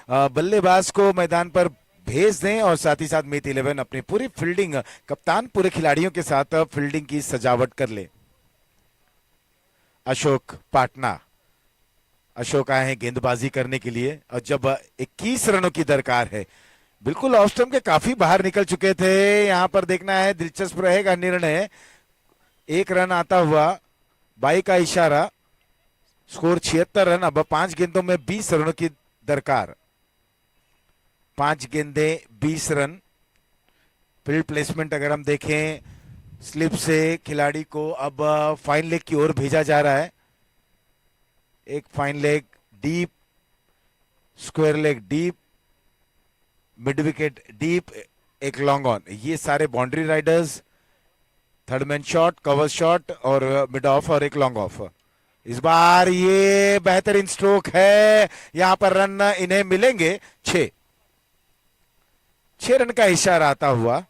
बल्लेबाज को मैदान पर भेज दें और साथ ही साथ मीट 11 अपनी पूरी फील्डिंग, कप्तान पूरे खिलाड़ियों के साथ फील्डिंग की सजावट कर ले। अशोक पाटना, अशोक आए हैं गेंदबाजी करने के लिए और जब 21 रनों की दरकार है, बिल्कुल ऑफ स्टंप के काफी बाहर निकल चुके थे। यहां पर देखना है, दिलचस्प रहेगा निर्णय। 1 रन आता हुआ, बाई का इशारा। Score 76 run. अब 5 गेंदों में 20 रनों की दरकार। 5 गेंदें 20 रन। फील्ड प्लेसमेंट अगर हम देखें, स्लिप से खिलाड़ी को अब फाइन लेग की ओर भेजा जा रहा है। एक fine leg deep, square leg deep, mid wicket deep, एक लॉन्ग ऑन। ये सारे boundary Riders, third man shot, cover shot और मिड ऑफ और एक लॉन्ग ऑफ। इस बार ये बेहतरीन स्ट्रोक है, यहां पर रन इन्हें मिलेंगे 6 रन का इशारा आता हुआ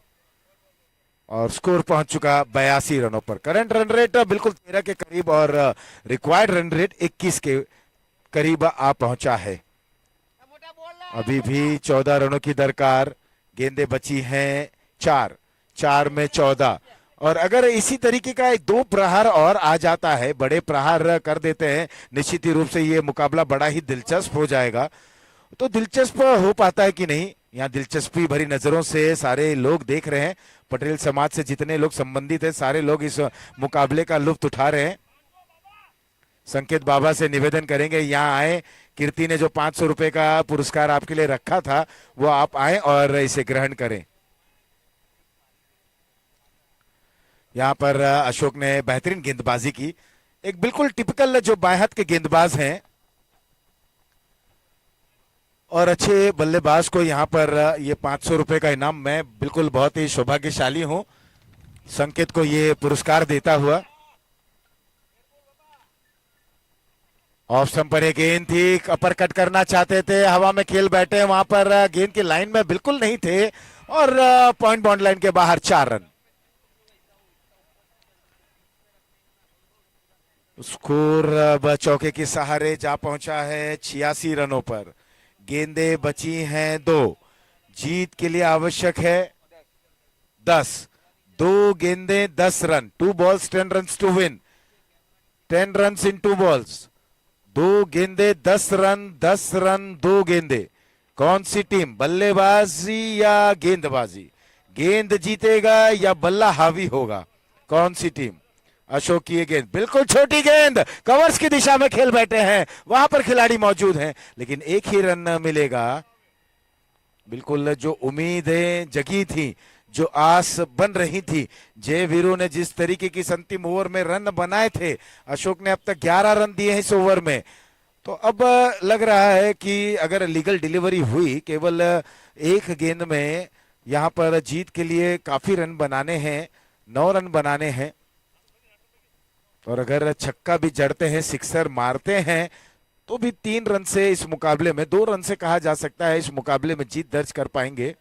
और स्कोर पहुंच चुका 82 रनों पर। करंट रन रेट बिल्कुल 13 के करीब और रिक्वायर्ड रन रेट 21 के करीब आ पहुंचा है। अभी भी 14 रनों की दरकार। गेंदें बची हैं 4 में 14। और अगर इसी तरीके का 2 प्रहार और आ जाता है, बड़े प्रहार कर देते हैं, निश्चित ही रूप से ये मुकाबला बड़ा ही दिलचस्प हो जाएगा। तो दिलचस्प हो पाता है कि नहीं, यहाँ दिलचस्पी भरी नजरों से सारे लोग देख रहे हैं। पटेल समाज से जितने लोग संबंधित हैं सारे लोग इस मुकाबले का लुत्फ उठा रहे हैं। संकेत बाबा से निवेदन करेंगे यहाँ आए। कीर्ति ने जो 500 रुपए का पुरस्कार आपके लिए रखा था वो आप आए और इसे ग्रहण करें। यहाँ पर अशोक ने बेहतरीन गेंदबाजी की। एक बिल्कुल टिपिकल जो बाएं हाथ के गेंदबाज हैं और अच्छे बल्लेबाज को यहाँ पर ये 500 रुपए का इनाम, मैं बिल्कुल बहुत ही सौभाग्यशाली हूं संकेत को ये पुरस्कार देता हुआ। ऑफ स्टंप पर एक गेंद थी, अपर कट करना चाहते थे, हवा में खेल बैठे, वहां पर गेंद की लाइन में बिल्कुल नहीं थे और पॉइंट बाउंड लाइन के बाहर 4 रन। स्कोर अब चौके के सहारे जा पहुंचा है 86 रनों पर। गेंदें बची हैं 2, जीत के लिए आवश्यक है 10। 2 गेंदें 10 run, 2 balls 10 runs to win, 10 runs in 2 balls। 2 गेंदें 10 रन, 10 रन 2 गेंदें। कौन सी टीम, बल्लेबाजी या गेंदबाजी? गेंद जीतेगा या बल्ला हावी होगा? कौन सी टीम? अशोक की ये गेंद बिल्कुल छोटी गेंद, कवर्स की दिशा में खेल बैठे हैं, वहां पर खिलाड़ी मौजूद हैं लेकिन एक ही रन मिलेगा। बिल्कुल जो उम्मीदें जगी थी, जो आस बन रही थी, जय वीरू ने जिस तरीके की अंतिम ओवर में रन बनाए थे, अशोक ने अब तक 11 रन दिए हैं इस ओवर में, तो अब लग रहा है कि अगर लीगल डिलीवरी हुई, केवल एक गेंद में यहां पर जीत के लिए काफी रन बनाने हैं, 9 रन बनाने हैं और अगर छक्का भी जड़ते हैं, सिक्सर मारते हैं तो भी 3 रन से इस मुकाबले में, 2 रन से कहा जा सकता है इस मुकाबले में जीत दर्ज कर पाएंगे।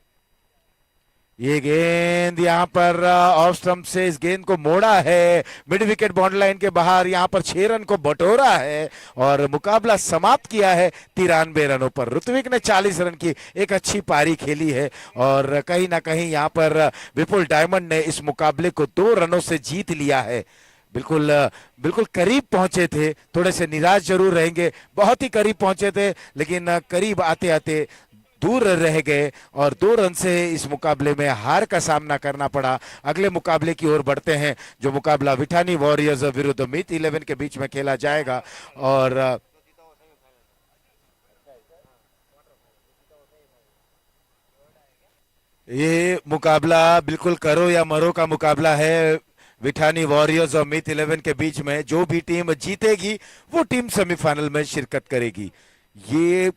ये गेंद यहां पर ऑफ स्टंप से इस गेंद को मोड़ा है, मिड विकेट बाउंड लाइन के बाहर, यहां पर 6 रन को बटोरा है और मुकाबला समाप्त किया है 93 रनों पर। ऋत्विक ने 40 रन की एक अच्छी पारी खेली है और कहीं ना कहीं यहां पर विपुल डायमंड ने इस मुकाबले को 2 रनों से जीत लिया है। बिल्कुल बिल्कुल करीब पहुंचे थे, थोड़े से निराश जरूर रहेंगे, बहुत ही करीब पहुंचे थे लेकिन करीब आते आते दूर रह गए और 2 रन से इस मुकाबले में हार का सामना करना पड़ा। अगले मुकाबले की ओर बढ़ते हैं, जो मुकाबला विठानी वॉरियर्स विरुद्ध मीत 11 के बीच में खेला जाएगा और ये मुकाबला बिल्कुल करो या मरो का मुकाबला है विठानी वॉरियर्स और मीत 11 के बीच में। जो भी टीम जीतेगी वो टीम सेमीफाइनल में शिरकत करेगी। ये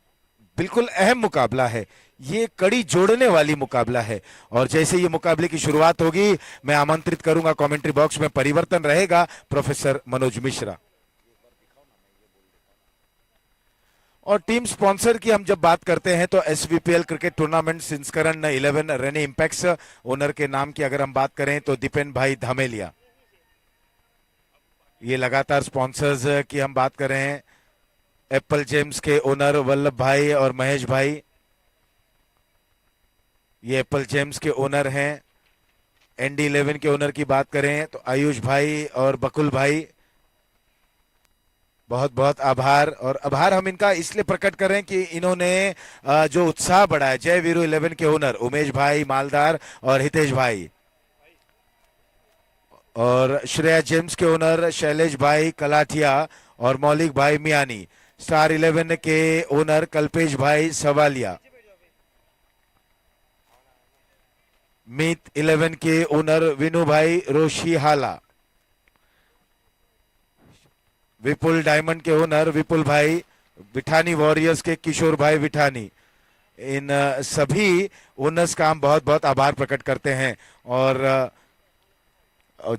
बिल्कुल अहम मुकाबला है, ये कड़ी जोड़ने वाली मुकाबला है और जैसे ये मुकाबले की शुरुआत होगी मैं आमंत्रित करूंगा, कमेंट्री बॉक्स में परिवर्तन रहेगा, प्रोफेसर मनोज मिश्रा। और टीम स्पॉन्सर की हम जब बात करते हैं तो एसवीपीएल क्रिकेट टूर्नामेंट संस्करण 11 रेने इंपैक्स, ओनर के नाम की अगर हम बात करें तो दीपेन भाई धामेलिया। ये लगातार स्पॉन्सर्स की हम बात करें, एप्पल जेम्स के ओनर वल्लभ भाई और महेश भाई, ये एप्पल जेम्स के ओनर हैं। एनडी 11 के ओनर की बात करें तो आयुष भाई और बकुल भाई, बहुत बहुत आभार। और आभार हम इनका इसलिए प्रकट करें कि इन्होंने जो उत्साह बढ़ाया, जय वीरू 11 के ओनर उमेश भाई मालदार और हितेश भाई, और श्रेया जेम्स के ओनर शैलेश भाई कलाठिया और मौलिक भाई मियानी, स्टार 11 के ओनर कल्पेश भाई सवालिया, मीत 11 के ओनर विनू भाई रोशीहाला, विपुल डायमंड के ओनर विपुल भाई, विठानी वॉरियर्स के किशोर भाई विठानी, इन सभी ओनर्स का हम बहुत बहुत आभार प्रकट करते हैं। और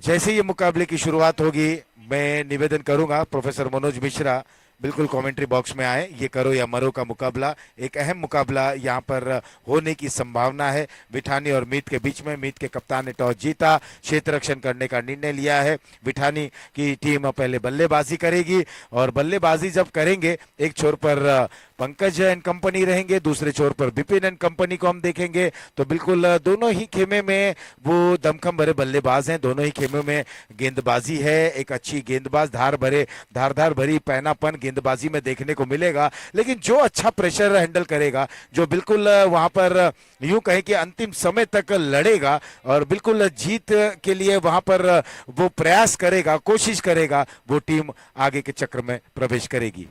जैसे ये मुकाबले की शुरुआत होगी मैं निवेदन करूंगा प्रोफेसर मनोज मिश्रा बिल्कुल कमेंट्री बॉक्स में आए। ये करो या मरो का मुकाबला, एक अहम मुकाबला यहाँ पर होने की संभावना है। विठानी और मीत के बीच में, मीत के कप्तान ने टॉस जीता, क्षेत्र रक्षण करने का निर्णय लिया है। विठानी की टीम पहले बल्लेबाजी करेगी और बल्लेबाजी जब करेंगे, एक छोर पर पंकज एंड कंपनी रहेंगे, दूसरे छोर पर बिपिन एंड कंपनी को हम देखेंगे। तो बिल्कुल दोनों ही खेमे में वो दमखम भरे बल्लेबाज हैं, दोनों ही खेमे में गेंदबाजी है, एक अच्छी गेंदबाज, धारदार भरी पैनापन गेंदबाजी में देखने को मिलेगा। लेकिन जो अच्छा प्रेशर हैंडल करेगा, जो बिल्कुल वहां पर यूं कहें कि अंतिम समय तक लड़ेगा और बिल्कुल जीत के लिए वहां पर वो प्रयास करेगा, कोशिश करेगा, वो टीम आगे के चक्र में प्रवेश करेगी।